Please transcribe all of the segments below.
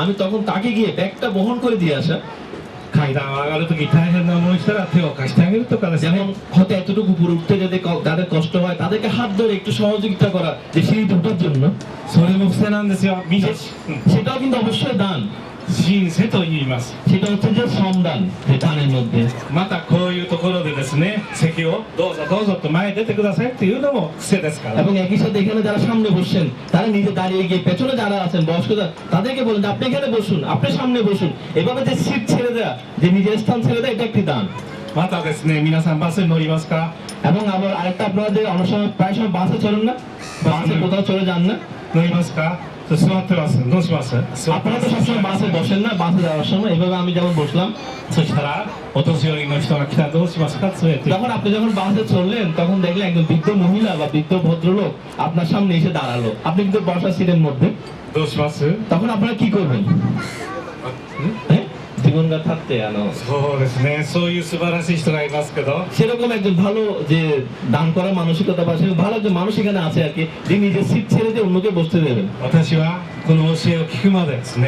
আমি তখন তাকে গিয়ে ব্যাগটা বহন করে দিয়ে আসা, 階段を上がるとき大変な思いしたら手を貸してあげるとかです যেমন ね。 হয়তো এতটুকু উপরে উঠতে যদি যাদের কষ্ট হয় তাদেরকে হাত ধরে একটু সহযোগিতা করা যে সিঁড়িতে ওঠার জন্য, それも伏せなんですよ。みじ、সেটাও কিন্তু অবশ্যই দান। 親切と言います。 সেটা হচ্ছে যে শ্রমদান, যে দানের মধ্যে। またこういうところでですね、席をどうぞどうぞと前へ出てくださいっていうのも癖ですから。 এবং একই সাথে এখানে যারা সামনে বসছেন তারা নিজে দাঁড়িয়ে গিয়ে পেছনে যারা আছেন বয়স্করা তাদেরকে বলেন যে আপনি এখানে বসুন, আপনি সামনে বসুন। এভাবে যে সিট ছেড়ে দেওয়া, যে নিজের স্থান ছেড়ে দেওয়া, এটা একটি দান। またですね、皆さんバスに乗りますか？ এবং আবার আরেকটা, আপনারা যে অনেক সময় প্রায় সময় বাসে চলেন না, বাসে কোথাও চলে যান না, 乗りますか？座ってます。どうします？座って আপনারা ま তো す。 সবসময় বাসে বসেন না, বাসে যাওয়ার সময় এভাবে আমি যেমন বসলাম, そしたらお年寄りの人が来たらどうしますか？連れて。 তখন আপনি যখন বাসে চললেন তখন দেখলেন একজন বৃদ্ধ মহিলা বা বৃদ্ধ ভদ্রলোক আপনার সামনে এসে দাঁড়ালো, আপনি কিন্তু বসার সিটের মধ্যে, どうします？ তখন আপনারা কি করবেন? হ্যাঁ, জীবনটা থাকতে আনো そうですね。そういう素晴らしい人がいますけど、 সেরকম একজন ভালো যে দান করার মানসিকতা বা সেরকম ভালো একজন মানুষ এখানে আছে আর কি, যে নিজের সিট ছেড়ে দিয়ে অন্যকে বসতে দেবেন। 私はこの教えを聞くまでですね、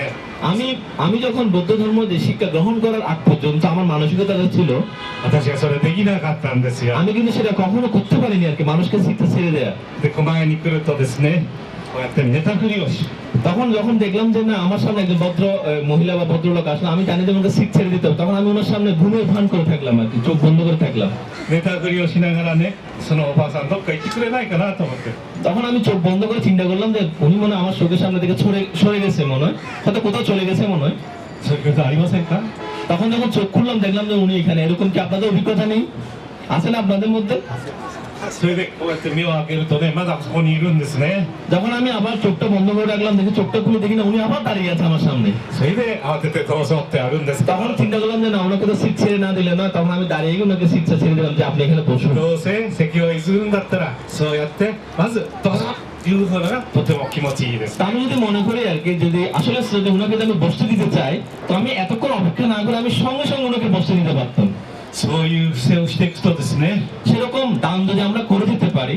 আমি যখন বৌদ্ধ ধর্ম যে শিক্ষা গ্রহণ করার আগ পর্যন্ত আমার মানসিকতাটা ছিল, 私はそれできなかったんですよ。 আমি কিন্তু সেটা কখনো করতে পারিনি আর কি, মানুষকে সিটটা ছেড়ে দেয়া। で、狛江に来るとですね、こうやって寝たふりをし、 তখন যখন দেখলাম যে না আমার সামনে একজন ভদ্র মহিলা বা ভদ্রলোক আসলো, আমি জানি যে ওনাকে সিট ছেড়ে দিতে হবে, তখন আমি ওনার সামনে ঘুমের ভান করে থাকলাম আর কি, চোখ বন্ধ করে থাকলাম। 寝たふりをしながらね、そのおばあさんどっか行ってくれないかなと思って。 তখন আমি চোখ বন্ধ করে চিন্তা করলাম যে উনি মনে হয় আমার চোখের সামনে থেকে সরে গেছে, মনে হয় হয়তো কোথাও চলে গেছে মনে হয়। そういうことありませんか？ তখন যখন চোখ খুললাম দেখলাম যে উনি এখানে। এরকম কি আপনাদের অভিজ্ঞতা নেই? আছে না আপনাদের মধ্যে? それでこうやって目を開けるとね、まだここにいるんですね。 যখন আমি আবার চোখটা বন্ধ করে রাখলাম, দেখি চোখটা খুলে দেখি না উনি আবার দাঁড়িয়ে আছে আমার সামনে। それで慌ててどうぞってあるんですか？ তখন চিন্তা করলাম যে না, ওনাকে তো সিট ছেড়ে না দিলে নয়, তখন আমি দাঁড়িয়ে গিয়ে ওনাকে সিটটা ছেড়ে দিলাম যে আপনি এখানে বসুন। どうせ席を譲るんだったら、そうやってまずどうぞっていうのがとても気持ちいいです。 তা আমি যদি মনে করি আর কি, যদি আসলে যদি ওনাকে যদি আমি বসতে দিতে চাই, তো আমি এতক্ষণ অপেক্ষা না করে আমি সঙ্গে সঙ্গে ওনাকে বসতে দিতে পারতাম। そういう不正をしていくとですね、 সেরকম দান যদি আমরা করে দিতে পারি,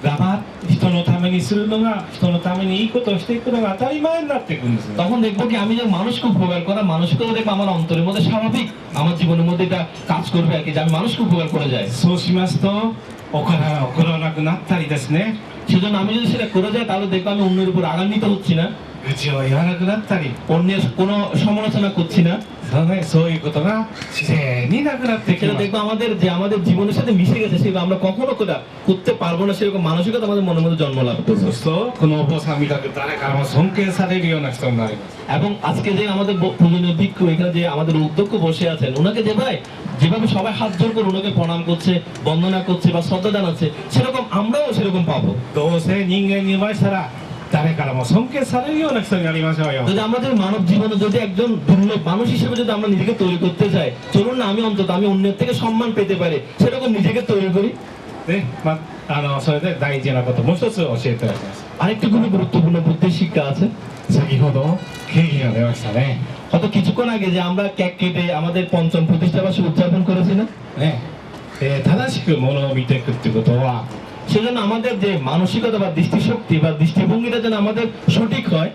黙って人のためにするのが、人のためにいいことをしていくのが当たり前になっていくんですね。 তখন দেখবো কি আমি যে মানুষকে উপকার করা মানসিকতা দেখবো আমার অন্তরের মধ্যে স্বাভাবিক, আমার জীবনের মধ্যে এটা কাজ করবে আর কি, যে আমি মানুষকে উপকার করে যাই। そうしますと怒らなくなったりですね、 সেজন্য আমি যদি সেটা করে যাই তাহলে দেখবো আমি অন্যের উপর আগান্বিত হচ্ছি না, 愚痴を言わなくなったり、 অন্যের কোনো সমালোচনা করছি না। そういうことが自然になくなってき সেটা ます。 দেখবো আমাদের জীবনের সাথে মিশে গেছে, সেগুলো আমরা কখনো করতে পারবো না, সেরকম মানসিকতা আমাদের মনের মধ্যে জন্ম লাভ করবে। そうするとこのお坊さんみたく誰からも尊敬されるような人になります。 এবং আজকে যে আমাদের পূজনীয় ভিক্ষু এখানে যে আমাদের অধ্যক্ষ বসে আছেন, ওনাকে যেভাবে সবাই হাত জোর করে ওনাকে প্রণাম করছে, বন্দনা করছে বা শ্রদ্ধা জানাচ্ছে, সেরকম আমরাও সেরকম পাবো। どうせ人間に生まれたら誰からも尊敬されるような人になりましょうよ。 যদি আমাদের মানব জীবনে যদি একজন দুর্লভ মানুষ হিসেবে যদি আমরা নিজেকে তৈরি করতে চাই, চলুন না আমি অন্তত আমি অন্যের থেকে সম্মান পেতে পারি সেরকম নিজেকে তৈরি করি। で、それで大事なこともう一つ教えていただきます。 আরেকটি খুবই গুরুত্বপূর্ণ বুদ্ধির শিক্ষা আছে। 先ほどケーキが出ましたね。 হয়তো কিছুক্ষণ আগে যে আমরা কেক কেটে আমাদের পঞ্চম প্রতিষ্ঠাবার্ষিকী উদযাপন করেছি না, ね、正しくものを見ていくっていうことは、 সেজন্য আমাদের যে মানসিকতা বা দৃষ্টিশক্তি বা দৃষ্টিভঙ্গিটা যেন আমাদের সঠিক হয়,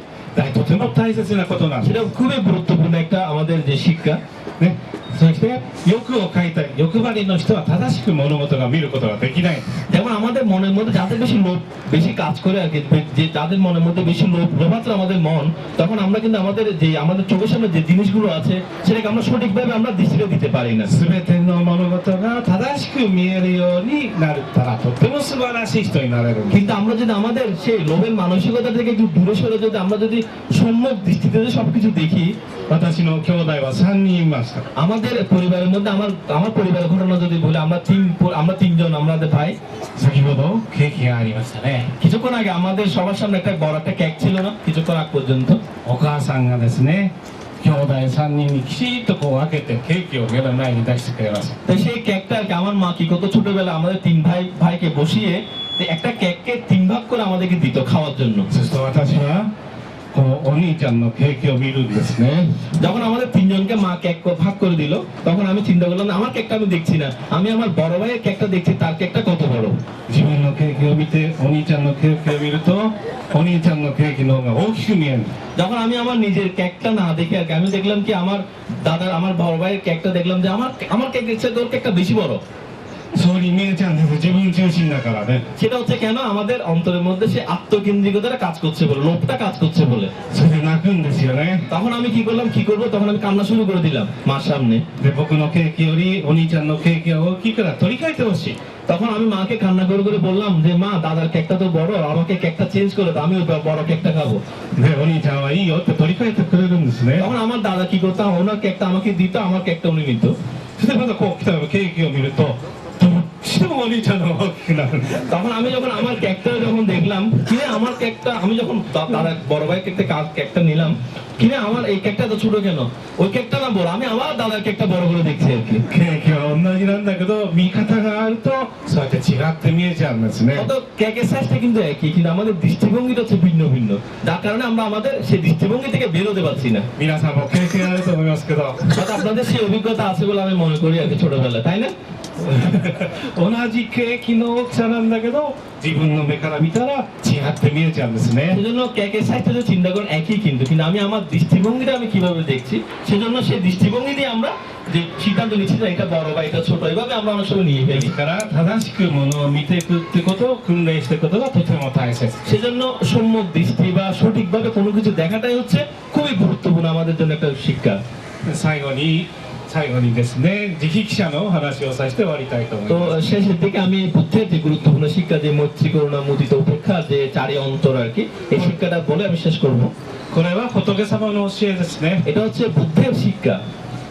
とても大切なことなんです。 সেটা খুবই গুরুত্বপূর্ণ একটা আমাদের যে শিক্ষা। ね、そして欲を書いたり欲張りの人は正しく物事が見ることができない。 যেমন আমাদের মনের মধ্যে যাদের বেশি কাজ করে আর কি, যে যাদের মনের মধ্যে বেশি লোভাত্র আমাদের মন, তখন আমরা কিন্তু আমাদের চোখের সামনে যে জিনিসগুলো আছে সেটাকে আমরা সঠিকভাবে আমরা দৃষ্টিতে দিতে পারি না। すべての物事が正しく見えるようになったらとても素晴らしい人になれるんです。 কিন্তু আমরা যদি আমাদের সেই লোভের মানসিকতা থেকে একটু দূরে সরে যদি আমরা যদি সম্যক দৃষ্টিতে যদি সবকিছু দেখি, 私の兄弟は3人いました。 আমাদের পরিবারের মধ্যে আমার পরিবারের ঘটনা যদি বলি, আমরা তিনজন আমাদের ভাই। 先ほどケーキがありましたね。 কিছুক্ষণ আগে আমাদের সবার সামনে একটা বড় একটা কেক ছিল না, কিছুক্ষণ আগ পর্যন্ত お母さんがですね、兄弟3人にきちっとこう開けてケーキを目の前に出してくれました。 তো সেই কেকটা আর কি আমার মা কি করতো, ছোটবেলা আমাদের তিন ভাইকে বসিয়ে একটা কেককে 3 ভাগ করে আমাদেরকে দিত খাওয়ার জন্য। そうすると私はここうお兄ちゃんのケーキを見るんですね。 যখন আমাদের তিনজনকে মা কেক ভাগ করে দিল, তখন আমি চিন্তা করলাম না, আমার কেকটা আমি দেখছি না, আমি আমার বড় ভাইয়ের কেকটা দেখছি, তার কেকটা কত বড়। 自分のケーキを見てお兄ちゃんのケーキを見るとお兄ちゃんのケーキの方が大きく見える。 যখন আমি আমার নিজের কেকটা না দেখে আর কি, আমি দেখলাম কি আমার দাদার, আমার বড় ভাইয়ের কেকটা দেখলাম যে আমার কেক দেখছে তোর কেকটা বেশি বড়। そうに見えちゃうんです。自分中心だからね。 সেটা হচ্ছে কেন, আমাদের অন্তরের মধ্যে সে আত্মকেন্দ্রিকতাটা কাজ করছে বলে, লোভটা কাজ করছে বলে। それで泣くんですよね。 তখন আমি কি করলাম, কি করবো, তখন আমি কান্না শুরু করে দিলাম মার সামনে। で僕のケーキよりお兄ちゃんのケーキが大きいから取り替えてほしい。 তখন আমি মাকে কান্না করে করে বললাম যে মা, দাদার কেকটা তো বড়, আমাকে কেকটা চেঞ্জ করে দাও, আমি ওই বড় কেকটা খাবো। でお兄ちゃんはいいよって取り替えてくれるんですね。 তখন আমার দাদা কি করতো, ওনার কেকটা আমাকে দিত, আমার কেকটা উনি নিত। そしてまたこう来たケーキを見るとどっちでもお兄ちゃんの方が大きくなる。 তখন আমি যখন আমার কেকটা যখন দেখলাম, কিনে আমার কেকটা, আমি যখন দাদা বড় ভাই কেকটা নিলাম, কিনে আমার এই কেকটা তো ছোট কেন, ওই কেকটা না বড়, আমি আমার দাদার কেকটা বড় করে দেখছি আর কি। ケーキは同じなんだけど見方があるとそうやって違って見えちゃうんですね。 কত কেকের সাইজটা কিন্তু একই, কিন্তু আমাদের দৃষ্টিভঙ্গিটা হচ্ছে ভিন্ন ভিন্ন, যার কারণে আমরা আমাদের সেই দৃষ্টিভঙ্গি থেকে বেরোতে পারছি না। 皆さんも経験あると思いますけど হয়তো আপনাদের সেই অভিজ্ঞতা আছে বলে আমি মনে করি আর কি, ছোটবেলায়, তাই না? 同じケーキの大きさなんだけど自分の目から見たら違って見えちゃうんですね。 সেজন্য কেকের সাইজটা যদি চিন্তা করেন একই, কিন্তু আমি আমার দৃষ্টিভঙ্গিটা আমি কিভাবে দেখছি, সেজন্য সেই দৃষ্টিভঙ্গি দিয়ে আমরা যে সিদ্ধান্ত নিচ্ছি যে এটা বড় বা এটা ছোট, এইভাবে আমরা অনেক সময় নিয়ে で ফেলি। すから正しくものを見ていくってことを訓練していくことがとても大切。 সেজন্য সম্যক দৃষ্টি বা সঠিকভাবে কোনো কিছু দেখাটাই হচ্ছে খুবই গুরুত্বপূর্ণ আমাদের জন্য একটা শিক্ষা। 最後にですね自費記者のお話をさせて終わりたいと思い তো ます。 শেষের দিকে আমি বুদ্ধের যে গুরুত্বপূর্ণ শিক্ষা, যে মৈত্রী, করুণা, মুদিতা, উপেক্ষা, যে চারি অন্তর আর কি, এই শিক্ষাটা বলে আমি শেষ করবো। これは仏様の教えですね。 এটা হচ্ছে বুদ্ধের শিক্ষা।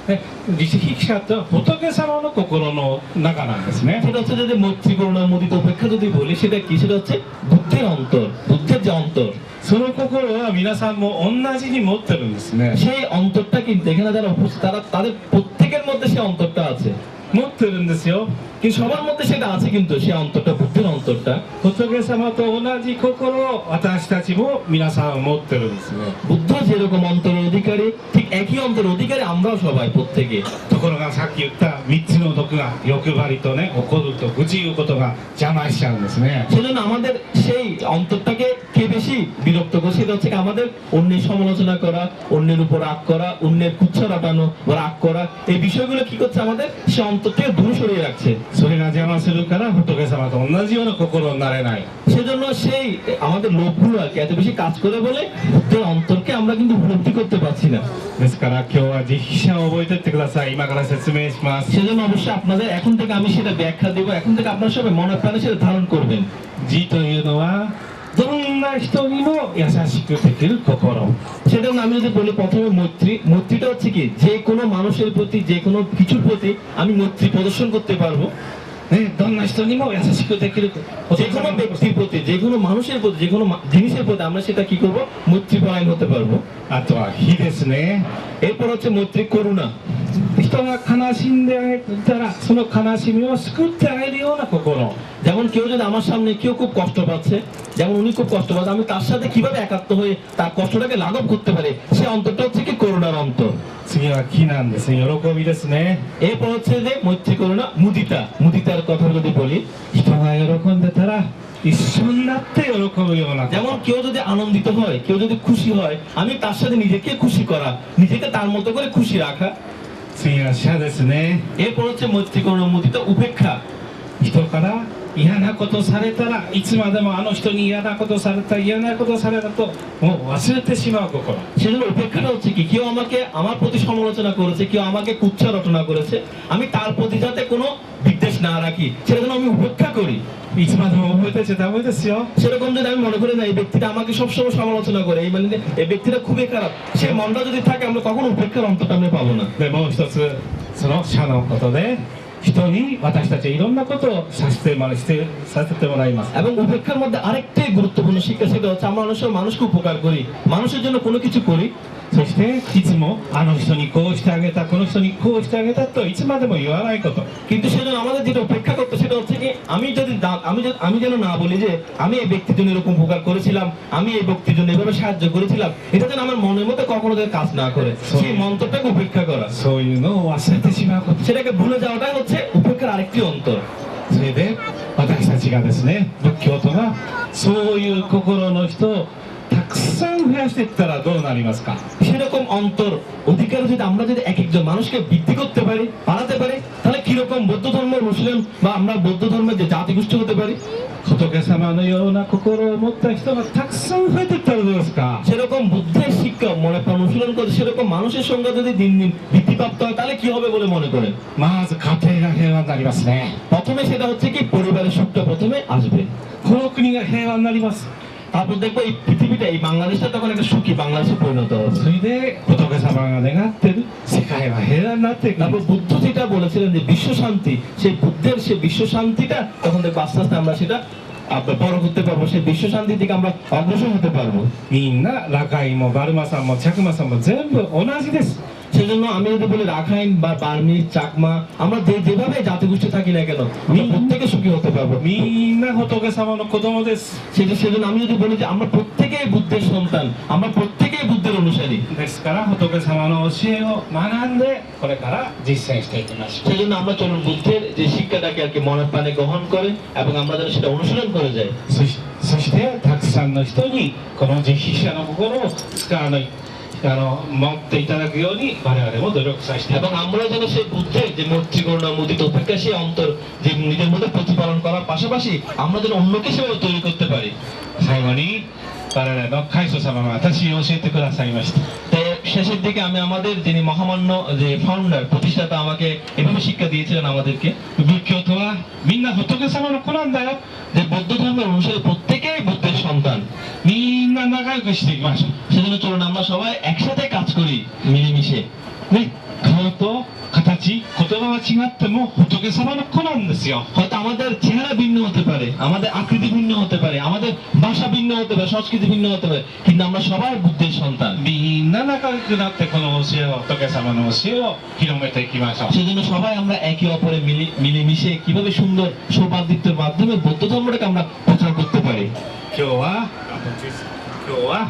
で自費記者とは仏様の心の中なんですね。 সেটা হচ্ছে যে মৈত্রী, করুণা, মুদিতা, উপেক্ষা যদি বলি, সেটা কি, সেটা হচ্ছে বুদ্ধের অন্তর, বুদ্ধের যে অন্তর, その心は皆さんも同じに持ってるんですね。 সেই অন্তরটা কিন্তু এখানে যারা উপস্থিত, তাদের প্রত্যেকের মধ্যে সেই অন্তরটা আছে, 持ってるんですよ。 কিন্তু সবার মধ্যে সেটা আছে, কিন্তু সেই অন্তরটা, বুদ্ধির অন্তরটা। 仏様と同じ心を私たちも皆さん持ってるんですね。 বুদ্ধ যেরকম অন্তরের অধিকারী, ঠিক একই অন্তরের অধিকারী আমরাও সবাই প্রত্যেকে। ところがさっき言った3つの毒が欲張りとね怒ると愚痴言うことが邪魔しちゃうんですね。 সেজন্য আমাদের সেই অন্তরটাকে কে বেশি বিরক্ত করে, সেটা হচ্ছে কি আমাদের অন্যের সমালোচনা করা, অন্যের উপর রাগ করা, অন্যের কুচ্ছা রটানো বা রাগ করা, এই বিষয়গুলো কি করছে, আমাদের সে অন্তর থেকে দূরে সরিয়ে রাখছে। それが邪魔するから仏様と同じような心になれない。 সেজন্য সেই আমাদের লোভগুলো আর কি এত বেশি কাজ করে বলে বুদ্ধের অন্তরকে আমরা কিন্তু উপলব্ধি করতে পারছি না। ですから今日は自費記者を覚えてってください。今から説明します。 সেজন্য অবশ্যই আপনাদের এখন থেকে আমি সেটা ব্যাখ্যা দেবো, এখন থেকে আপনারা সবাই মনে প্রাণে সেটা ধারণ করবেন। 自というのはどんな人にも優しくできる心。 সেজন্য আমি যদি বলি প্রথমে মৈত্রী, মৈত্রীটা হচ্ছে কি, যে কোনো মানুষের প্রতি, যে কোনো কিছুর প্রতি আমি মৈত্রী প্রদর্শন করতে পারবো। ね、どんな人にも優しくできる。 যে কোনো ব্যক্তির প্রতি, যে কোনো মানুষের প্রতি, যে কোনো জিনিসের প্রতি আমরা সেটা কি করবো, মৈত্রী পরায়ণ হতে পারবো। あとは火ですね。 এরপর হচ্ছে মৈত্রী করুণা। 人が悲しんでいたらその悲しみを救ってあげるような心。 যেমন কেউ যদি আমার সামনে, কেউ খুব কষ্ট পাচ্ছে, যেমন উনি খুব কষ্ট পাচ্ছে, আমি তার সাথে কিভাবে একাত্ম হয়ে তার কষ্টটাকে লাঘব করতে পারে, সে অন্তরটা হচ্ছে কি করুণার অন্তর। 次は喜なんですね。喜びですね。 এরপর হচ্ছে যে মৈত্রী, করুণা, মুদিতা। মুদিতার কথা যদি বলি, 人が喜んでたら一緒になって喜ぶような。 যেমন কেউ যদি আনন্দিত হয়, কেউ যদি খুশি হয়, আমি তার সাথে নিজেকে খুশি করা, নিজেকে তার মতো করে খুশি রাখা। 次は謝ですね。 এরপর হচ্ছে মৈত্রী, করুণা, মুদিতা, উপেক্ষা। 人から嫌なことされたらいつまでもあの人に嫌なことされた嫌なことされたともう忘れてしまう心。 সেজন্য উপেক্ষাটা হচ্ছে কি, কেউ আমাকে, আমার প্রতি সমালোচনা করেছে, কেউ আমাকে কুচ্ছা রচনা করেছে, আমি তার প্রতি যাতে কোনো বিদ্বেষ না রাখি, সেটা যেন আমি উপেক্ষা করি। いつまでも覚えてちゃダメですよ。 সেরকম যদি আমি মনে করি না এই ব্যক্তিটা আমাকে সবসময় সমালোচনা করে, এই মানে এই ব্যক্তিটা খুবই খারাপ, সে মনটা যদি থাকে, আমরা কখনো উপেক্ষার অন্তরটা আমরা পাবো না। でもう一つその謝のことで人に私たちはいろんなことをさせてもらいます。 এবং উপেক্ষার মধ্যে আরেকটাই গুরুত্বপূর্ণ শিক্ষা, সেটা হচ্ছে আমরা অনেক সময় মানুষকে উপকার করি, মানুষের জন্য কোনো কিছু করি, そしていつもあの人にこうしてあげたこの人にこうしてあげたといつまでも言わないこと。 কিন্তু সেজন্য আমাদের যেটা উপেক্ষা করতে সেটা হচ্ছে কি আমি যেন না বলি যে আমি এই ব্যক্তির জন্য এরকম উপকার করেছিলাম, আমি এই ব্যক্তির জন্য এভাবে সাহায্য করেছিলাম, এটা যেন আমার মনের মধ্যে কখনো যেন কাজ না করে, সেই মন্ত্রটাকে উপেক্ষা করা, そういうのを忘れてしまうこと。 সেটাকে ভুলে যাওয়াটাই হচ্ছে উপেক্ষার আরেকটি অন্তর। それで私たちがですね、仏教徒がそういう心の人をたくさん増やしていったらどうなりますか。 সেরকম অন্তর অধিকার যদি আমরা যদি এক একজন মানুষকে বৃদ্ধি করতে পারি, বাড়াতে পারি, তাহলে কিরকম বৌদ্ধ ধর্মের মুসলিম বা আমরা বৌদ্ধ ধর্মের যে জাতিগোষ্ঠী হতে পারি, 仏様のような心を持った人がたくさん増えていったらどうですか。 সেরকম বুদ্ধের শিক্ষা মনে প্রাণ অনুশীলন করে সেরকম মানুষের সংখ্যা যদি দিন দিন বৃদ্ধিপ্রাপ্ত হয় তাহলে কি হবে বলে মনে করেন? まず家庭が平和になりますね。 প্রথমে সেটা হচ্ছে কি পরিবারের সুখটা প্রথমে আসবে, この国が平和になります。 তারপর দেখবো এই পৃথিবীটা এই বাংলাদেশটা তখন একটা সুখী বাংলাদেশে পরিণত হবে। それで仏様が願ってる世界は平和になっていくんで তারপর す。 বুদ্ধ যেটা বলেছিলেন যে বিশ্ব শান্তি, সেই বুদ্ধের সেই বিশ্ব শান্তিটা তখন দেখবো আস্তে আস্তে আমরা সেটা বড় করতে পারবো, সেই বিশ্ব শান্তির দিকে আমরা অগ্রসর হতে পারবো। みんなラカイもバルマさんもチャクマさんも全部同じです。 সেজন্য আমি যদি বলি রাখাইন বা বার্মিজ চাকমা আমরা যেভাবে জাতিগোষ্ঠী থাকি না কেন আমরা প্রত্যেকে সুখী হতে পারবো। みんな仏様の子供です。 সেজন্য আমি যদি বলি যে আমরা প্রত্যেকেই বুদ্ধের সন্তান, আমরা প্রত্যেকেই বুদ্ধের অনুসারী, ですから仏様の教えを学んでこれから実践していきましょう。 সেজন্য আমরা চলুন বুদ্ধের যে শিক্ষাটাকে আর কি মনের প্রাণে গ্রহণ করে এবং আমরা যেন সেটা অনুশীলন করে যাই। そしてたくさんの人にこの実施者の心を使わない持っていただくように我々も努力させていただ এবং আমরা যেন সেই বুদ্ধের যে মৈত্রী করুণা মুদিত উপেক্ষা সেই অন্তর যে নিজের মধ্যে প্রতিপালন করার পাশাপাশি আমরা যেন অন্যকে সেভাবে তৈরি করতে পারি। 最後に我々の開祖様が私に教えてくださいました。 তাই শেষের দিকে আমি আমাদের যিনি মহামান্য যে ফাউন্ডার প্রতিষ্ঠাতা আমাকে এভাবে শিক্ষা দিয়েছিলেন আমাদেরকে, 仏教とはみんな仏様の子なんだよ。 যে বৌদ্ধ ধর্মের অনুসারী প্রত্যেকেই বুদ্ধের সন্তান, みんな仲良くしていきましょ সেজন্য চলুন আমরা সবাই একসাথে কাজ করি মিলেমিশে। う。ね、顔と形、言葉は違っても仏様の子なんですよ。 হয়তো আমাদের চেহারা ভিন্ন হতে পারে, আমাদের আকৃতি ভিন্ন হতে পারে, আমাদের ভাষা ভিন্ন হতে পারে, সংস্কৃতি ভিন্ন হতে পারে, কিন্তু আমরা সবাই বুদ্ধের সন্তান। みんな仲良くなってこの教えを仏様の教えを広めていきましょう。 সেজন্য সবাই আমরা একে অপরে মিলেমিশে কিভাবে সুন্দর সৌভাগ্যের মাধ্যমে বৌদ্ধ ধর্মটাকে আমরা প্রচার করতে পারি। 今日は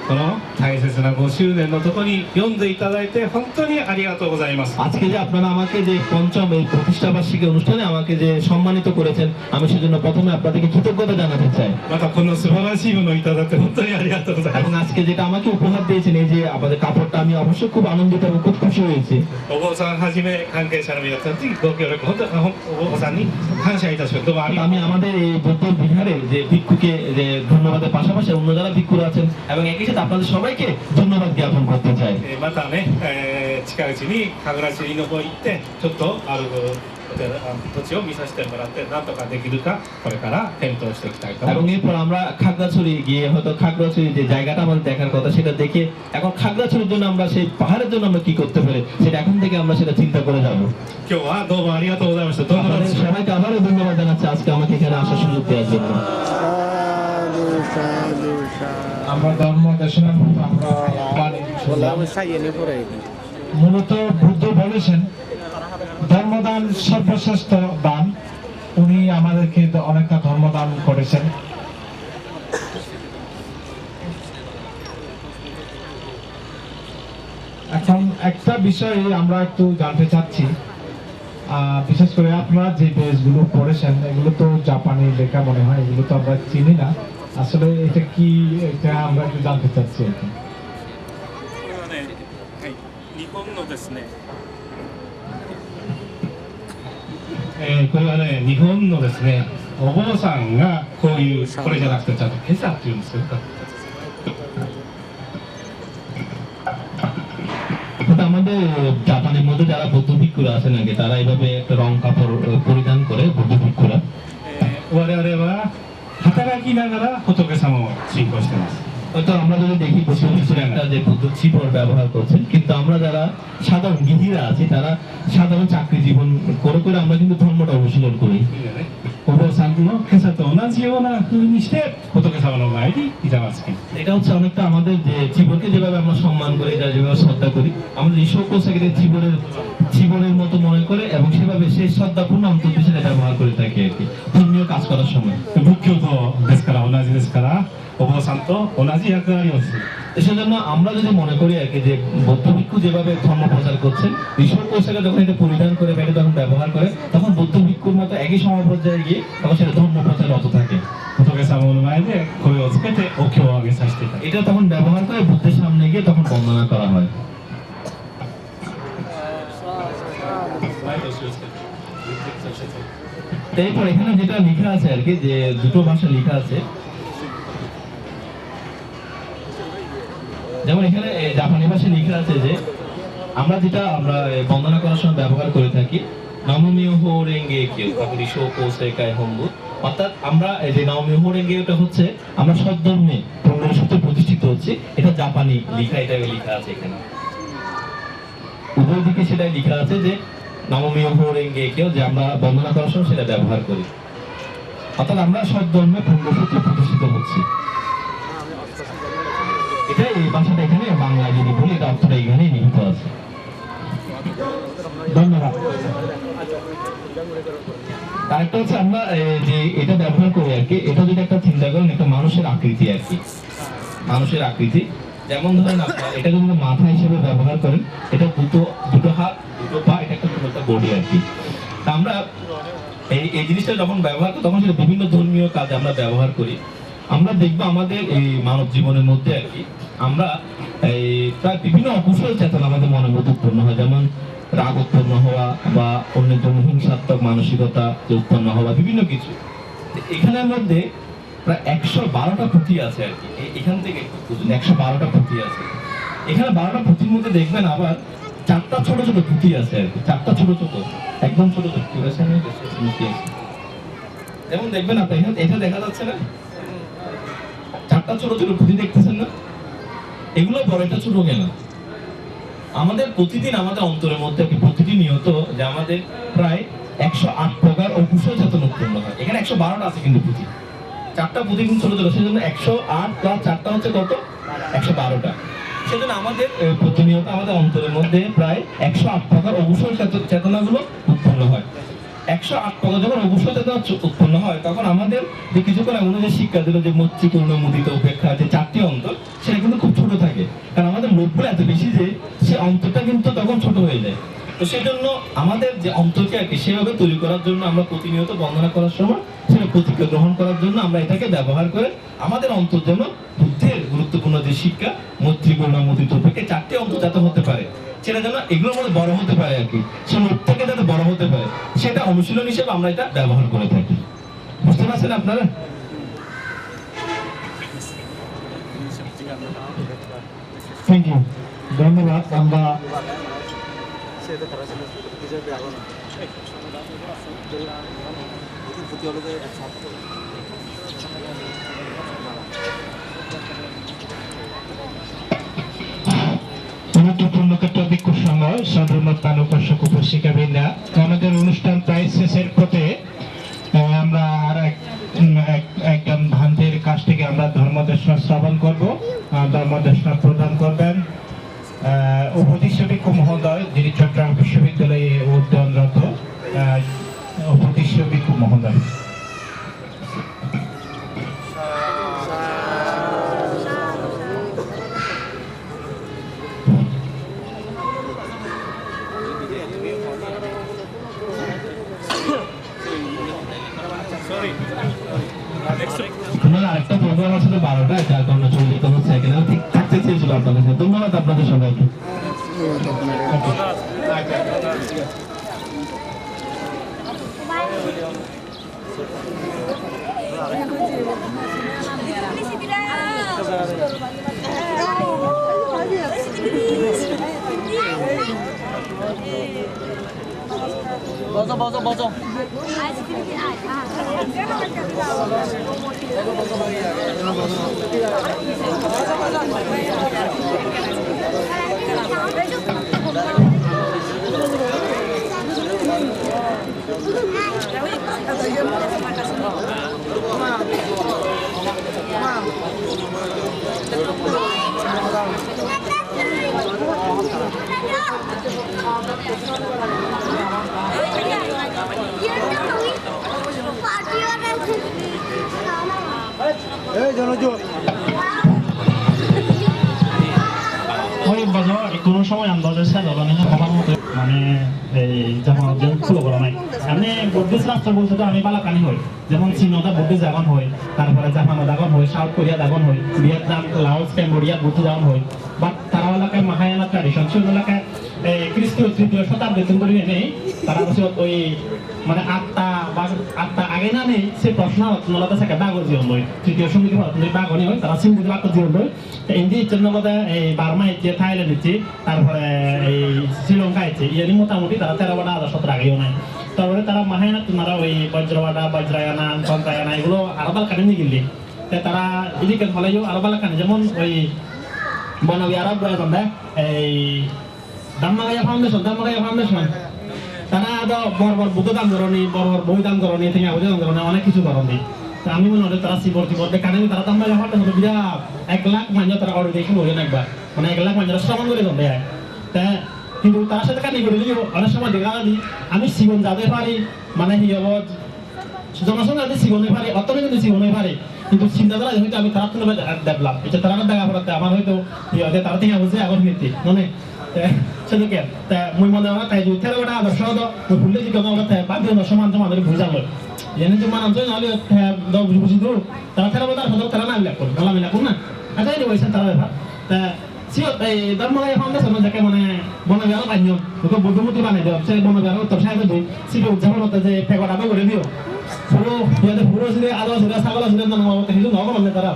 この大切な5周年のところに読んでいただいて本当にありがとうございます。 আজকে যে আপনারা আমাকে যে পঞ্চম এই প্রতিষ্ঠা বার্ষিকী অনুষ্ঠানে আমাকে যে সম্মানিত করেছেন আমি সেজন্য প্রথমে আপনাদেরকে কৃতজ্ঞতা জানাতে চাই। またこの素晴らしいものをいただいて本当にありがとうござい এবং ます。 আজকে যেটা আমাকে উপহার দিয়েছেন এই যে আমাদের কাপড়টা আমি অবশ্যই খুব আনন্দিত এবং খুব খুশি হয়েছি। お坊さんはじめ関係者の皆さんにご協力本当にお坊さんに感謝いたします。どうもありがとう。 আমি আমাদের এই বৌদ্ধ বিহারে যে ভিক্ষুকে যে ধন্যবাদের পাশাপাশি অন্য যারা ভিক্ষুরা আছেন এবং একই সাথে আপনাদের সবাইকে ধন্যবাদ জ্ঞাপন করতে চাই। またね、近いうちに神楽市の方行ってちょっとある土地を見させてもらってなんとかできるかこれから検討していきたいと思い এবং ます。 এরপর আমরা খাগড়াছড়ি গিয়ে হয়তো খাগড়াছড়ি যে জায়গাটা আমাদের দেখার কথা সেটা দেখে এখন খাগড়াছড়ির জন্য আমরা সেই পাহাড়ের জন্য আমরা কি করতে পারি সেটা এখন থেকে আমরা সেটা চিন্তা করে যাব। 今日はどうもありがとうございました。どうも আপনাদের সবাইকে আবারও ধন্যবাদ জানাচ্ছি আজকে আমাকে এখানে আসার সুযোগ দেওয়ার জন্য। আমরা ধর্ম দেশনা আমরা বাণী শুনলাম। মূলত বুদ্ধ বলেছেন ধর্মদান সর্বশ্রেষ্ঠ দান। উনি আমাদেরকে অনেকটা ধর্মদান করেছেন। এখন একটা বিষয় আমরা একটু জানতে চাচ্ছি, বিশেষ করে আপনারা যে বেশগুলো পড়েছেন এগুলো তো জাপানি লেখা মনে হয়, এগুলো তো আমরা চিনি না আসলে এটা কি, এটা আমরা একটু জানতে চাচ্ছি আর কি। これはね、はい、日本のですね、これはね、日本のですね、お坊さんがこういうこれじゃなくてちゃんと今朝っていうんですけど、 আমাদের জাপানের মধ্যে যারা বৌদ্ধ ভিক্ষুরা আছেন নাকি তারা এইভাবে একটা রং কাপড় পরিধান করে বৌদ্ধ ভিক্ষুরা। 我々は働きながら仏様を信仰してます。হয়তো আমরা যদি দেখি বসে বসে একটা যে বিদ্যুৎ চিপর ব্যবহার করছেন, কিন্তু আমরা যারা সাধারণ গৃহীরা আছি তারা সাধারণ চাকরি জীবন করে করে আমরা কিন্তু ধর্মটা অনুশীলন করি। お坊さんの今朝と同じような風にして仏様の前にいざわつき এটা হচ্ছে অনেকটা আমাদের যে জীবনকে যেভাবে আমরা সম্মান করি, যা যেভাবে শ্রদ্ধা করি, আমাদের ঈশ্বর কোষাকে জীবনের মতো মনে করে এবং সেভাবে সেই শ্রদ্ধাপূর্ণ অন্তর দিয়ে সেটা ব্যবহার করে থাকি আর কি ধর্মীয় কাজ করার সময়। 仏教とですから同じですからお坊さんと同じ役割をする সেজন্য আমরা যদি মনে করি আর কি যে বৌদ্ধ ভিক্ষু যেভাবে ধর্ম প্রচার করছেন, ঈশ্বর কোষাকে যখন এটা পরিধান করে বা এটা যখন ব্যবহার করে, তখন বৌদ্ধ ভিক্ষুর মতো একই সময় পর্যায়ে গিয়ে তখন সেটা ধর্ম প্রচার অত থাকে। 仏様の前で声をつけてお経をあげさせていただき এটা তখন ব্যবহার করে বুদ্ধের সামনে গিয়ে তখন বন্দনা করা হয়। 前と後ろつけて এরপর এখানে যেটা লেখা আছে আর কি, যে দুটো ভাষা লেখা আছে, যেমন এখানে জাপানি ভাষায় লেখা আছে যে আমরা বন্দনা করার সময় ব্যবহার করে থাকি নামোমিহো রেঙ্গে কিউ কাকুরি শোকো সেকাই হম্বু, অর্থাৎ আমরা এই যে নামোমিহো রেঙ্গে, এটা হচ্ছে আমরা সদ্ধর্মে পূর্ণের সূত্রে প্রতিষ্ঠিত হচ্ছে। এটা জাপানি লেখা, এটা লেখা আছে এখানে উভয় দিকে সেটাই লেখা আছে যে নামোমিহো রেঙ্গে কিউ, যে আমরা বন্দনা করার সময় সেটা ব্যবহার করি, অর্থাৎ আমরা সদ্ধর্মে পূর্ণ সূত্রে প্রতিষ্ঠিত হচ্ছি। এটা এই ভাষাটা এখানে বাংলায় যদি বলি এটা অর্থটা এখানেই নিহিত আছে। ধন্যবাদ। আরেকটা হচ্ছে আমরা যে এটা ব্যবহার করি আর কি, এটা যদি একটা চিন্তা করেন একটা মানুষের আকৃতি আর কি, মানুষের আকৃতি যেমন ধরেন আপনার এটা যদি মাথা হিসেবে ব্যবহার করেন, এটা দুটো হাত দুটো পা, এটা একটা বডি আর কি। তা আমরা এই জিনিসটা যখন ব্যবহার করি তখন সেটা বিভিন্ন ধর্মীয় কাজে আমরা ব্যবহার করি। আমরা দেখবো আমাদের এই মানব জীবনের মধ্যে আর কি আমরা এই প্রায় বিভিন্ন অকুশল চেতনা আমাদের মনের মধ্যে উৎপন্ন হয়, যেমন রাগ উৎপন্ন হওয়া বা অন্যের জন্য হিংসাত্মক মানসিকতা উৎপন্ন হওয়া, বিভিন্ন কিছু। এখানের মধ্যে প্রায় 112টা পুঁথি আছে আর কি, এখান থেকে 112টা পুঁথি আছে। এখানে 12টা পুঁথির মধ্যে দেখবেন আবার 4টা ছোট ছোট পুঁথি আছে আর কি, 4টা ছোট ছোট একদম ছোট ছোট পুঁথি আছে। যেমন দেখবেন আপনি এখানে এটা দেখা যাচ্ছে না, 4টা ছোট ছোট পুঁথি দেখতেছেন না, এগুলো বড়টা ছোট কেন? আমাদের প্রতিদিন আমাদের অন্তরের মধ্যে প্রতিটি নিয়ত যে আমাদের প্রায় 108 প্রকার অকুশল চেতনা উৎপন্ন হয়। এখানে 112টা আছে কিন্তু পুঁথি, 4টা পুঁথি কিন্তু ছোট ছোট, সেজন্য 108 প্লাস 4টা হচ্ছে কত? 112টা। সেজন্য আমাদের প্রতিনিয়ত আমাদের অন্তরের মধ্যে প্রায় 108 প্রকার অকুশল চেতনাগুলো উৎপন্ন হয়। 108 প্রকার যখন অকুশল চেতনা উৎপন্ন হয় তখন আমাদের যে কিছুক্ষণ আগে যে শিক্ষা দিল যে মৈত্রীপূর্ণ মুদিত উপেক্ষা, যে 4টি অন্তর, সেটা কিন্তু খুব ছোট থাকে, কারণ আমাদের লোভগুলো এত বেশি যে সে অন্তরটা কিন্তু তখন ছোট হয়ে যায়। তো সেই জন্য আমাদের যে অন্তরকে আর কি সেভাবে তৈরি করার জন্য আমরা প্রতিনিয়ত বন্দনা করার সময় সেটা প্রতিজ্ঞা গ্রহণ করার জন্য আমরা এটাকে ব্যবহার করে আমাদের অন্তর যেন বুদ্ধের গুরুত্বপূর্ণ যে শিক্ষা মৈত্রীপূর্ণ মুদিত উপেক্ষা 4টি অন্তর যাতে হতে পারে, সেটা যেন এগুলোর মধ্যে বড় হতে পারে আর কি, সে লোভ থেকে যাতে বড় হতে পারে, সেটা অনুশীলন হিসেবে আমরা এটা ব্যবহার করে থাকি। বুঝতে পারছেন আপনারা? থ্যাংক ইউ, ধন্যবাদ। আমরা পূর্ণক্ষেত্র ভিক্ষু সংঘ সদরমত পানুকর্ষক উপশিক্ষাবৃন্দা, আমাদের অনুষ্ঠান প্রায় শেষের পথে। আমরা আর একজন ভান্তের কাছ থেকে আমরা ধর্মদেশনা শ্রবণ করব। ধর্মদেশনা প্রদান করবেন উপদেশ ভিক্ষু মহোদয়, যিনি চট্টগ্রাম বিশ্ববিদ্যালয়ে অধ্যয়নরত উপদেশ ভিক্ষু মহোদয়। আরেকটা প্রোগ্রাম আছে 12টা, যার কারণে চলে যেতে হচ্ছে, এখানে ঠিক থাকতে চেয়েছিল আপনাদের সাথে। ধন্যবাদ আপনাদের সবাইকে। বজো ওই বাজার কোনো সময় আন্দাজের সাথে ধরনের হবার মতো মানে এই যেমন যে ফুল করা নাই আমি বুদ্ধিস্ট রাষ্ট্র বলতে তো আমি বালাকানি হই যেমন চীনতা বুদ্ধিস্ট দাগন হয় তারপরে জাপানো দাগন হয় সাউথ কোরিয়া দাগন হয় ভিয়েতনাম লাওস ক্যাম্বোডিয়া বুদ্ধ দাগন হয় বাট তারা এলাকায় মাহায়ানা ট্র্যাডিশন সেই এলাকায় খ্রিস্টীয় তৃতীয় শতাব্দী ধরে নেই তারা ওই মানে আটটা আগে না নেই সে প্রশ্ন নলতা থাকে বাগর জীবন বই তৃতীয় সঙ্গীত বাগনি হয় তারা সিন্ধু বাক্য জীবন বই ইন্দি চন্দ্রবাদা এই বার্মা ইচ্ছে থাইল্যান্ড ইচ্ছে তারপরে এই শ্রীলঙ্কা ইচ্ছে ইয়ানি মোটামুটি তারা 13 বাটা 17 আগেও নাই তারপরে তারা মাহায়ানা তোমরা ওই বজ্রবাদা বজ্রায়না সন্তায়না এগুলো আরবাল কানে নিয়ে গেলি তারা এদিকে হলেও আরবাল কানে যেমন ওই বনবী আরব বয়ান এই দাম্মাগাইয়া ফাউন্ডেশন তারা আদৌ বড় বুদ্ধ দান করনি বড় বই দান করনি থেকে আবুজ দান করনি অনেক কিছু করনি আমি মনে হয় তারা সিবর্তি করতে কানে তারা দাম্মাগাইয়া ফাউন্ডেশন বিরাট 1 লাখ মানুষ তারা অর্ডার দিয়ে শুরু হয়ে একবার মানে 1 লাখ মানুষ শ্রমণ করে দেয় তা কিন্তু তার সাথে কানে করে দিও অনেক সময় দেখা দিই আমি জীবন যাতে পারি মানে কি হবো জনসংখ্যা যাতে জীবনে পারি অতটা কিন্তু জীবনে পারি কিন্তু চিন্তাধারা হয়তো আমি তারা তুলে ডেভেলপ এটা তারা দেখা পড়াতে আমার হয়তো তারা থেকে বুঝে আগর নীতি মানে সেদিকে মই মনে হয় তাই যদি 13 বাটা আদর্শ ভুললে যদি আমরা বাকি সমান আমাদের বুঝালো এনে যে মানুষ নাহলে বুঝি তো তারা 13 বাটা আদর্শ তারা না মিলাপ করবে মিলাপ করুন না আচ্ছা এই বলছেন তারা ব্যাপার তা সিওত এই ধর্মগাই ফাউন্ডেশন যাকে মানে বনবিহার বান্য ওকে বুদ্ধমূর্তি বানিয়ে দেওয়া সে বনবিহার উত্তর সাহেব দিই সিপে উদযাপন হতে যে ফেকটা করে দিও পুরো পুরো ছিল আদর্শ ছিল ছাগল ছিল না কিছু নগর তারা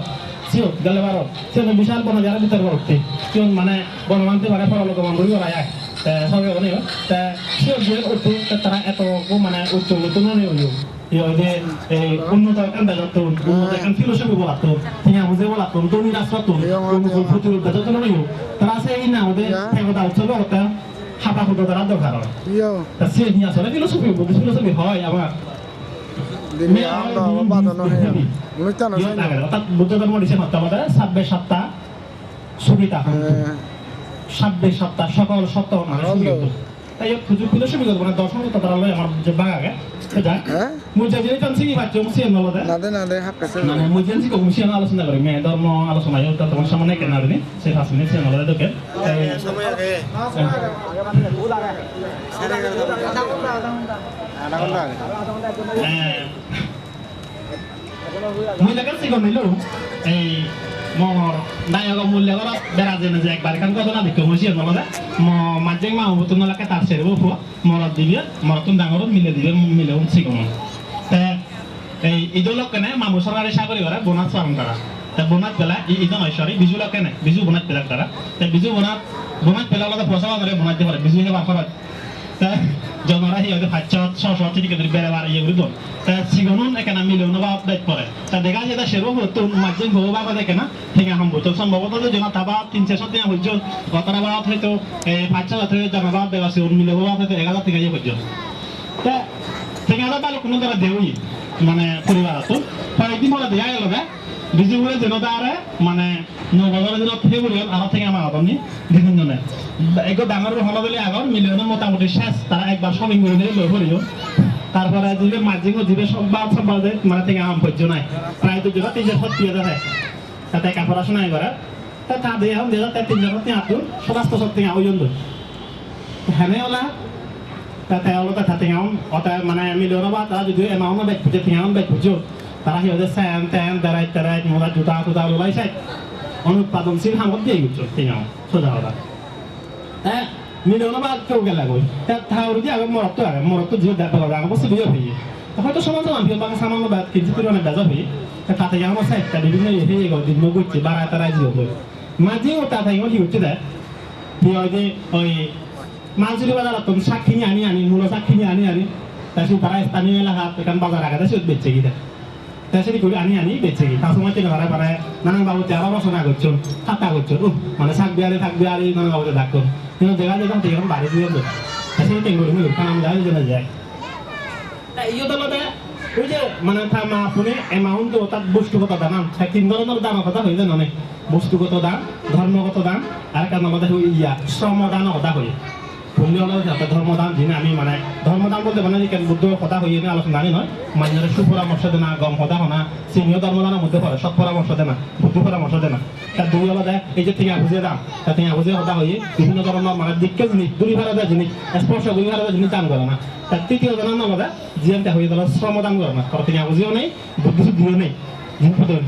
সিও গেলে বারো সে বিশাল বনবিহারের ভিতর করতে কেউ মানে বনমান্তি বারে পরলোক বন্ধুই করা এক সঙ্গে বলে তা সিও যে উঠতে তারা এত মানে উচ্চ নতুন যে উন্নত একটা বেজাতো উন্নত একটা ফিলোসফি বলাতো ঠিক আছে বলাতো তুমি রাষ্ট্রতো অনুকূল প্রতিরোধ বেজাতো নয় তারা আছে এই না আমাদের ফেগতা উৎসবে ওটা হাঁটা ফুটো তারা দরকার হয় তা সে নিয়ে আসলে ফিলোসফি হয় আবার বুদ্ধ ধর্ম দিছে আমাদের 26 সপ্তাহ সুবিধা 26 সপ্তাহ সকল সত্য মানুষ তাই ফিলোসফি করবো না দর্শন তো তারা আমার যে বাগাগে মুজা যে টান সিগি বাচ্চা মুসিয়ান নলদা নাদে হাক্কাছে মানে মুজিয়ান সিগো মুসিয়ান আলোচনা করি মে ধর্ম আলোচনা হয়তো তোমার সামনে কেন আরনি সে ফাসি নে সে নলদা দকে সময় আগে মুই লাগা সিগো নিলো এই মর নায়ক মূল্য করা বেড়া জেনে যে একবার কান কথা না দেখো মুসিয়ান নলদা মাঝে মা বুতুন লাকে তার সেরবো ফো মরদ দিবে মরতুন ডাঙর মিলে দিবে মিলে সিগো এই ইদলক কেনে মামু সরকারি চাকরি করে বোনাস পালন করা তা বোনাস পেলা ইদ নয় সরি বিজু লোক কেনে বিজু বোনাস পেলা তারা তা বিজু বোনাস পেলা ওরা পয়সা ধরে বোনাস দিয়ে পারে বিজু হেবা খরচ তা জনরা হি ওদের 500 ঠিক করে বেড়ে বার ইয়ে করতো তা সিগনন এখানে মিলিয়ন বা আপডেট করে তা দেখা যায় তা সেরো হতো মাঝে বহু বাবা দেখে না ঠিক আছে সম্ভবত সম্ভবত যে না তাবা 300 টাকা হইছো কতরা বাবা হয়তো 500 টাকা জানা বাবা দেওয়া সে মিলে বাবা হয়তো 1000 টাকা ইয়ে হইছো তা ঠিক আছে তাহলে কোনো দ্বারা দেউই মানে পরিবার তো কয়েকদিন পরে দেখা গেল না বিজু বলে যেন তারে মানে নগরের দিনত সেই বলি আমার থেকে আমার আপনি বিভিন্ন জনে এক ডাঙর হল বলে আগর মিলিয়নের মোটামুটি শেষ তারা একবার শপিং করে নিয়ে লই পড়িও তারপরে যদি মাঝে দিবে সব বাজে মানে থেকে আম পর্য নাই প্রায় তো যেটা 370 হয় তাতে কাপড় আসে নাই করে তা তা দিয়ে এখন যেটা 370 আতুর সমস্ত সত্যি ওই জন্য হ্যাঁ ওলা তাতে হলো তা থেকে ওটা মানে মিলিয়নের বা তারা যদি এমাউন্ট ব্যাগ খুঁজে থেকে ব্যাগ খুঁজো তারা কি হচ্ছে স্যান ট্যান তারাই মোলা জুতা ওলাইছে অনুৎপাদনশীল সামগ্রী দিয়ে গুছো ঠিক আছে সোজা কথা হ্যাঁ মিলিয়নের বা কেউ গেলে গই তাহলে দিয়ে আগে মরত যে দেখা হবে আগে বসে দিয়ে হয়ে হয়তো সমাজে আমি বাকি সামান্য ব্যাগ কিছু পরিমাণে বেজা হয়ে তাতে আমার সাইডটা বিভিন্ন হয়ে গেল দিন করছে বাড়ায় তারাই দিয়ে হই মাঝে ওটা তাই কি হচ্ছে দেয় কি হয় যে ওই মাঝুরি বাজার তুমি সাক্ষী আনি মূল সাক্ষী আনি তাই তারা স্থানীয় এলাকা এখান বাজার আগে বেচছে কি সেটি করি আনি বেঁচে গিয়ে তার সময় থেকে ভাড়া পাড়ায় নানান বাবুতে আবার রচনা করছেন ঠাট্টা করছেন মানে থাকবে আর নানান বাবুতে ডাকুন কিন্তু দেখা যায় তখন এখন বাড়ি দিয়ে দেবে সেটি টেঙ্গুর কারণ আমি যাই জেনে যায় এই আদালতে ওই যে মানে থামা আপনি অ্যামাউন্ট অর্থাৎ বস্তুগত দাম তিন ধরনের দাম কথা হয়ে যায় অনেক বস্তুগত দাম ধর্মগত দাম আর একটা আমাদের শ্রমদান কথা হয়ে বললে হলো ধর্মদান যিনি আমি মানে ধর্মদান বলতে মানে বুদ্ধ কথা হয়ে নিয়ে আলোচনা জানি নয় মানুষের সুপরামর্শ দেনা গম কথা হনা সিনিয়র ধর্মদানের মধ্যে পড়ে সৎ পরামর্শ দেনা বুদ্ধি পরামর্শ দেনা তার দুই হলো দেয় এই যে থেকে বুঝে দাম তা থেকে বুঝে কথা হয়ে বিভিন্ন ধরনের মানে দিককে জিনিস দুই ভাড়া দেয় জিনিস স্পর্শ দুই ভাড়া দেয় জিনিস দান করে না তার তৃতীয় জনের নাম দেয় জিয়ানটা হয়ে গেল শ্রমদান করে না কারণ তিনি বুঝিও নেই বুদ্ধি শুদ্ধিও নেই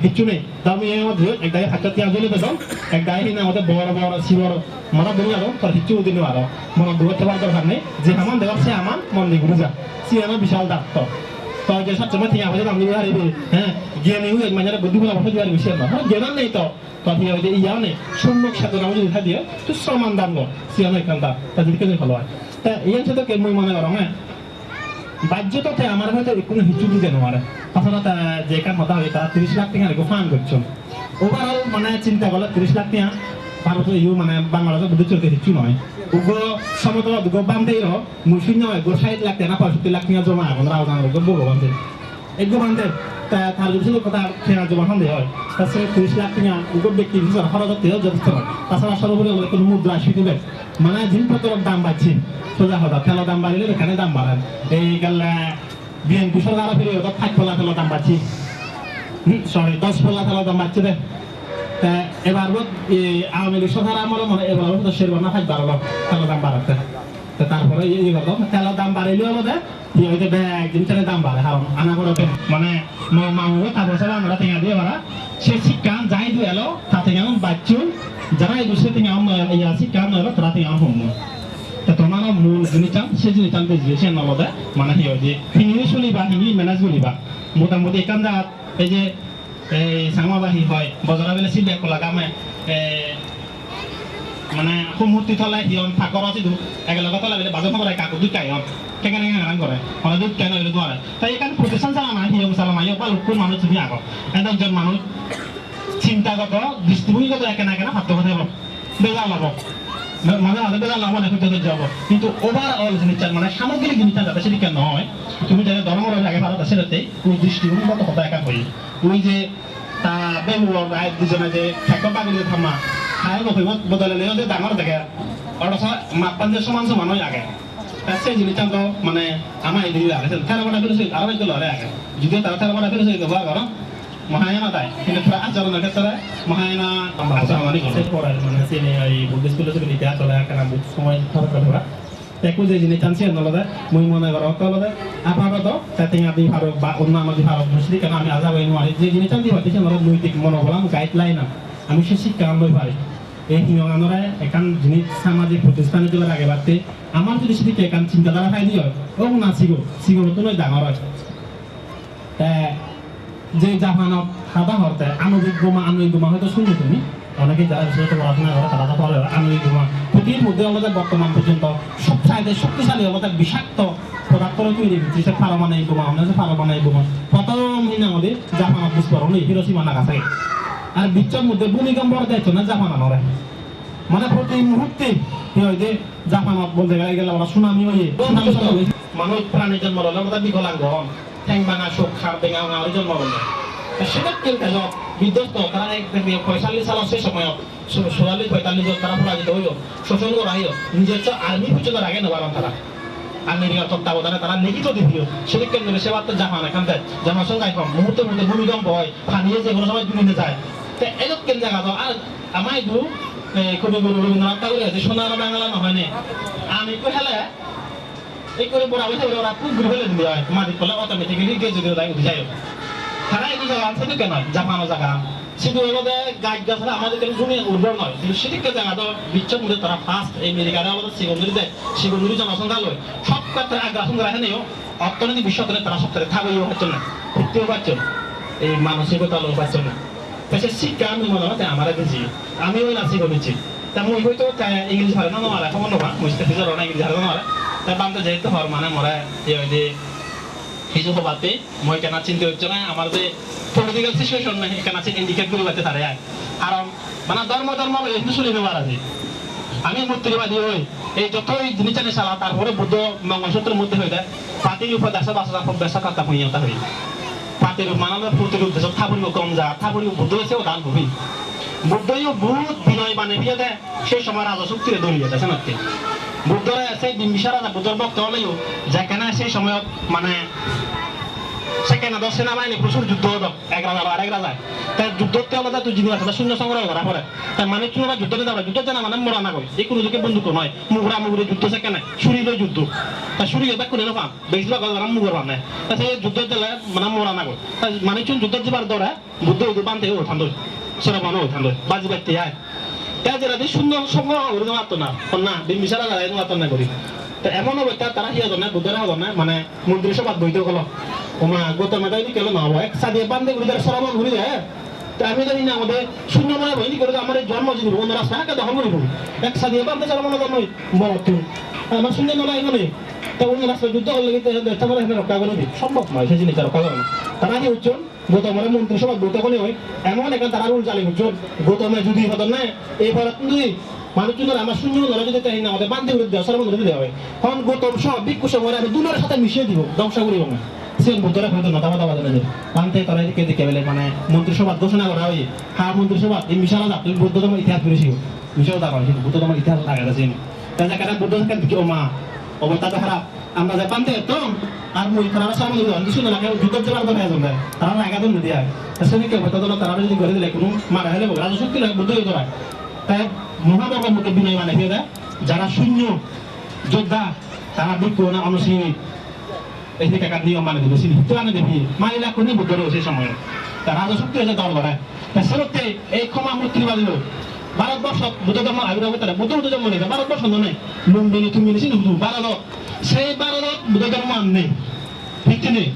কিচ্ছু নেই আমি এর মধ্যে এক গায়ে হাতটা তিয়া জ্বলে পেতাম এক গায়ে কিনা আমাদের বড় বড় শিবর মনে দুনিয়া আরো তার কিচ্ছু দিন আরো মনে দূরত্ব পাওয়ার দরকার নেই যে আমার দেওয়ার সে আমার মন দিয়ে ঘুরে যা সে আমার বিশাল ডাক্তার তো যে সবসময় ঠিক আছে আমি হারিবে হ্যাঁ জ্ঞানী হয়ে মানে বুদ্ধি বলা বসে যাওয়ার বিষয় না হ্যাঁ জ্ঞান নেই তো ঠিক আছে ইয়াও নেই সম্মুখ সাথে নাম যদি দেখা দিয়ে তো সমান দাম গো সে আমার এখানটা তা যদি কেন ভালো হয় তা এই সাথে কে মই মনে করো হ্যাঁ বাহ্যতাতে আমার হয়তো কোনো হিচু দিতে নোয়ারে তাছাড়া যে কার কথা হয় তারা 30 লাখ টাকা ফান করছেন ওভারঅল মানে চিন্তা করলে 30 লাখ টাকা ভারতে ইউ মানে বাংলাদেশের বুদ্ধি চলতে হিচু নয় উগ্র সমতল উগ্র বান্ধেই রহ মুসলিম নয় 60 লাখ টাকা 65 লাখ টাকা জমা এখন রাও জানা গো বান্ধে এগো বান্ধে তার যদি কথা টাকা জমা হান হয় তাছাড়া 30 লাখ টাকা উগ্র ব্যক্তি হিসেবে খরচতেও যথেষ্ট নয় তাছাড়া সর্বোপরি কোনো মুদ্রা আসিতে মানে জিনিসপত্রের দাম বাড়ছে সোজা কথা তেলের দাম বাড়লে এখানে দাম বাড়ান এই গেল বিএনপি সরকার ফিরে তো 5 পলা তেলের দাম বাড়ছে সরি 10 পলা তেলের দাম বাড়ছে রে এবার আওয়ামী লীগ সরকার আমার মনে এবার তো শেরবার না 5 বাড়ালো তেলের দাম বাড়াতে তারপরে এই কথা তেলের দাম বাড়াইলেও বলে হয়তো একদিন তেলের দাম বাড়ে হারাম আনা করতে মানে মামু তারপর আমরা টেঙা দিয়ে বাড়া সে শিক্ষা যাই দিয়ে এলো তাতে কেমন বাচ্চুন যারা এই দুসরে থেকে শিক্ষা নয় তারা থেকে আমার হোম তোমার মূল জিনিসটা সেই জিনিসটা বেশি নলদে মানে কি হয় যে হিঙ্গি চলিবা হিঙ্গি মেনেজ করিবা মোটামুটি এখান জায়গা এই যে এই সামাবাহী হয় বজারা বেলে সিদ্ধ কলা কামে মানে মূর্তি থলাই হিয়ন ফাঁকর আছে একেলগে থলাই বেলে বাজে খবর কাকু দুই কাই হন কেন করে মানে দুধ কেন দোয়ারে তাই এখানে প্রতিষ্ঠান চালানা হিয়ম চালানা ইয়ে বা লোক মানুষ তুমি আগত একজন মানুষ চিন্তাগত দৃষ্টিভঙ্গিগত একেনা একেনা ভাবতে কথা বেজা লাভ মানে আলাদা বেলা লাভ অনেক যাব কিন্তু ওভারঅল জিনিসটা মানে সামগ্রিক জিনিসটা যাতে সেদিকে নয় তুমি যারা ধর্মের আগে ভারত আছে সেটাতে ওই দৃষ্টিভঙ্গিগত কথা একা হই ওই যে তা বেহুর রায় দুজনে যে ঠেকা পাগলি থামা খায় নকইব বদলালেও যে ডাঙর দেখে অথচ মাপান যে সমান সমান হয় আগে সেই জিনিসটা তো মানে আমার এই দিকে আগে তেরোটা ফেলেছে আরো একটু লড়ে আগে যদিও তারা তেরোটা ফেলেছে ব্যবহার করো মহায়ানা দেয় কিন্তু আচরণের ক্ষেত্রে মহায়ানা মানে চিনি এই বুদ্ধিস্ট ফিলোসফি ইতিহাস চলে কেন বুক সময় কথা একো যে জিনিস টানছি নলদে মই মনে করো তলদে আপাতত তাতে আমি ভারত বা অন্য আমাদের ভারত মুসলি কেন আমি আজাব নোয়ারি যে জিনিস টানছি পারতেছি আমরা নৈতিক মনোবলাম গাইডলাইন আমি সে শিক্ষা আনবই পারি এই হিমানরা এখান জিনিস সামাজিক প্রতিষ্ঠানে দেওয়ার আগে বাড়তে আমার যদি সেদিকে এখান চিন্তাধারা খাই দিয়ে হয় ও না সিগো তো নয় ডাঙর হয় যে জাপানত সাদা হরতে আণবিক বোমা হয়তো শুনছো তুমি অনেকে যারা বিশেষত পড়াশোনা করে তারা তো আণবিক বোমা পৃথিবীর মধ্যে আমাদের বর্তমান পর্যন্ত সবচাইতে শক্তিশালী আমাদের বিষাক্ত পদার্থ তৈরি হচ্ছে পারমাণবিক বোমা আমাদের পারমাণবিক বোমা প্রথম আমাদের জাপানত বিস্ফোরণ হিরোশিমা নাগাসাকি আর বিশ্বের মধ্যে ভূমিকম্প দেখছো না জাপান আনরে মানে প্রতি মুহূর্তে কি হয় যে জাপানত বলতে গেলে ওরা সুনামি হয়ে মানুষ প্রাণীর জন্ম হলে আমাদের বিকলাঙ্গ হন ঠ্যাং ভাঙা শোক খার বেঙা ভাঙা জন্ম হল সেটা কেউ কেন বিধ্বস্ত তারা 45 সাল সেই সময় 44-45 তারা পরাজিত হইও শোষণ করা হইও নিজের আর্মি পর্যন্ত আগে নেবার তারা আমেরিকার তত্ত্বাবধানে তারা লিখিত দিও সেদিক কেন্দ্রে সেবার তো জাপান এখান থেকে জাপান সঙ্গে মুহূর্তের মধ্যে ভূমিকম্প হয় পানিয়ে যে কোনো সময় ডুবে যায় তো এরকম কেন জায়গা তো আর আমার এগুলো কবিগুরু রবীন্দ্রনাথ ঠাকুর আছে সোনার বাংলা নহয় নে আমি কো হেলে এই করে বড় বসে ওরা খুব ঘুরে ফেলে দিলে হয় মাটির ফলে অটোমেটিক্যালি গেজে দিয়ে উঠে যায় তারা এই জায়গা আছে তো কেন জাপানো জায়গা শুধু আমাদের গাছ গাছরা আমাদের কেন জমি উর্বর নয় কিন্তু সেদিকে জায়গা তো বিচ্ছের মধ্যে তারা ফার্স্ট এই আমেরিকার আমাদের সিগন্ডুরি দেয় সিগন্ডুরি জনসংখ্যা লয় সব ক্ষেত্রে আগ্রাসন রাখে নেও অর্থনৈতিক বিষয়তে তারা সব ক্ষেত্রে থাকবেও পারছে না উঠতেও পারছে না এই মানসিকতা লোক পাচ্ছে না তাই শিক্ষা আমি মনে হয় আমার বুঝি আমিও নাচি করেছি তা মই হয়তো ইংলিশ ভালো না নমারে খবর নবা মুস্তে ফিজার না ইংলিশ ভালো নমারে তা বামতে যেতে হর মানে মরে যে এই যে হবাতে মই কেন চিন্তা হচ্ছে না আমার যে পলিটিক্যাল সিচুয়েশন না কেন আছে ইন্ডিকেট করে বাতে তারে কারণ মানে ধর্ম একটু শুনে নেবার আছে আমি মূর্তিবাদী হই এই যতই জিনিস জানি সালা তারপরে বুদ্ধ মঙ্গলসূত্রের মধ্যে হয়ে যায় পাতির উপর দেখা বাসা বেসা কাটা হইয়া হই পাতির মানবের প্রতিরূপ দেশ থাপড়িব কম যা থাপড়িব বুদ্ধ হয়েছে ও দান হবি বুদ্ধইও বহুত বিনয় মানে বিয়ে দেয় সেই সময় রাজা শক্তিরে দলিয়ে দেয় নাকি বুদ্ধরা সেই বিম্বিসার রাজা বুদ্ধর ভক্ত হলেও যেখানে সেই সময় মানে সেখানে 10 সেনাবাহিনী প্রচুর যুদ্ধ হতো এক রাজা আর এক রাজা তাই যুদ্ধতে হলে তুই জিনিস আছে শূন্য সংগ্রহ করা পরে তাই মানে তুমি যুদ্ধতে যাবে যুদ্ধ জানা মানে মরা না কই এই কোনো দিকে বন্দুক নয় মুগরা মুগরে যুদ্ধ সেখানে ছুরির যুদ্ধ তাই ছুরি এবার করে না পাম বেশিরভাগ মুগর পাম না তাই সেই যুদ্ধ দিলে মানে মরা না কই তাই মানে তুমি যুদ্ধ যাবার দরে বুদ্ধ বানতে ওঠান দই সেরা বানো ওঠান দই বাজি বাজতে আয় তাই যেটা শূন্য সংগ্রহ করে পারতো না না বিম্বিসারা যারা পারতো না করি তো এমন অবস্থা তারা হিয়া না বুদ্ধরা হলো না মানে মন্দির সব বইতে হলো ওমা গৌতম মেধাই কেন না হবো এক সাদিয়ে বান্ধে ঘুরে তারা সরাবন ঘুরে যায় তো আমি জানি না আমাদের শূন্য মনে বইনি করে আমার জন্ম যদি অন্য রাস্তা একা দখল করি এক সাদিয়ে বান্ধে যারা মনে জন্ম বড় তুই আমার শূন্য মনে এখানে তো অন্য রাস্তায় যুদ্ধ করলে তোমার এখানে রক্ষা করে দিই সম্ভব নয় সেই জিনিসটা রক্ষা করে না তারা কি হচ্ছেন গৌতমের মন্ত্রিসভা বৈঠক হলে এমন একটা তারা রুল চালিয়ে হচ্ছেন গৌতমে যদি হতো না এই ভারত তুই মানুষজনের আমার শূন্য ধরে যদি চাই না আমাদের বান্ধে ঘুরে দেওয়া সরবন ধরে দেওয়া হয় কারণ গৌতম সব ভিক্ষু সময় আমি দুলের সাথে মিশিয়ে দিব ধ্বংস করিব না সে বুদ্ধরা হয়তো না দাবা দাবা জানে বান্ধে তারা দিকে দিকে বেলে মানে মন্ত্রিসভা ঘোষণা করা হয় হ্যাঁ মন্ত্রিসভা এই মিশালা না তুমি বৌদ্ধ ধর্মের ইতিহাস পড়েছি মিশাল দাবা কিন্তু বৌদ্ধ ধর্মের ইতিহাস আগে আছে তাই কারণ বৌদ্ধ ধর্মের দিকে মা অবস্থা খারাপ আমরা যে বান্ধে তো আর মই তারা সামনে কিছু না যুদ্ধ যাবার দরকার আছে তারা একাদম নদী আয় সেদিকে কেউ তারা যদি করে দিলে কোনো মারা হলে রাজশক্তি বুদ্ধ হয়ে ধরায় তাই মহাবর্গের মতো বিনয় মানে ফিরে দেয় যারা শূন্য যোদ্ধা তারা বিক্ষু না অনুশীলনী এই থেকে একটা নিয়ম মানে দেবে সিদ্ধ আনে দেবি মাইলা কোনি বুদ্ধ সেই সময় তার রাজশক্তি হয়েছে দল ধরায় তা সেরতে এই ক্ষমা মূর্তি বাঁধল ভারতবর্ষ বুদ্ধ ধর্ম আবির্ভাব তারা বুদ্ধ জন্ম নেই ভারতবর্ষ নয় লুম্বিনী তুমি নিছি ভারত সেই ভারত বুদ্ধ ধর্ম আর নেই ঠিক নেই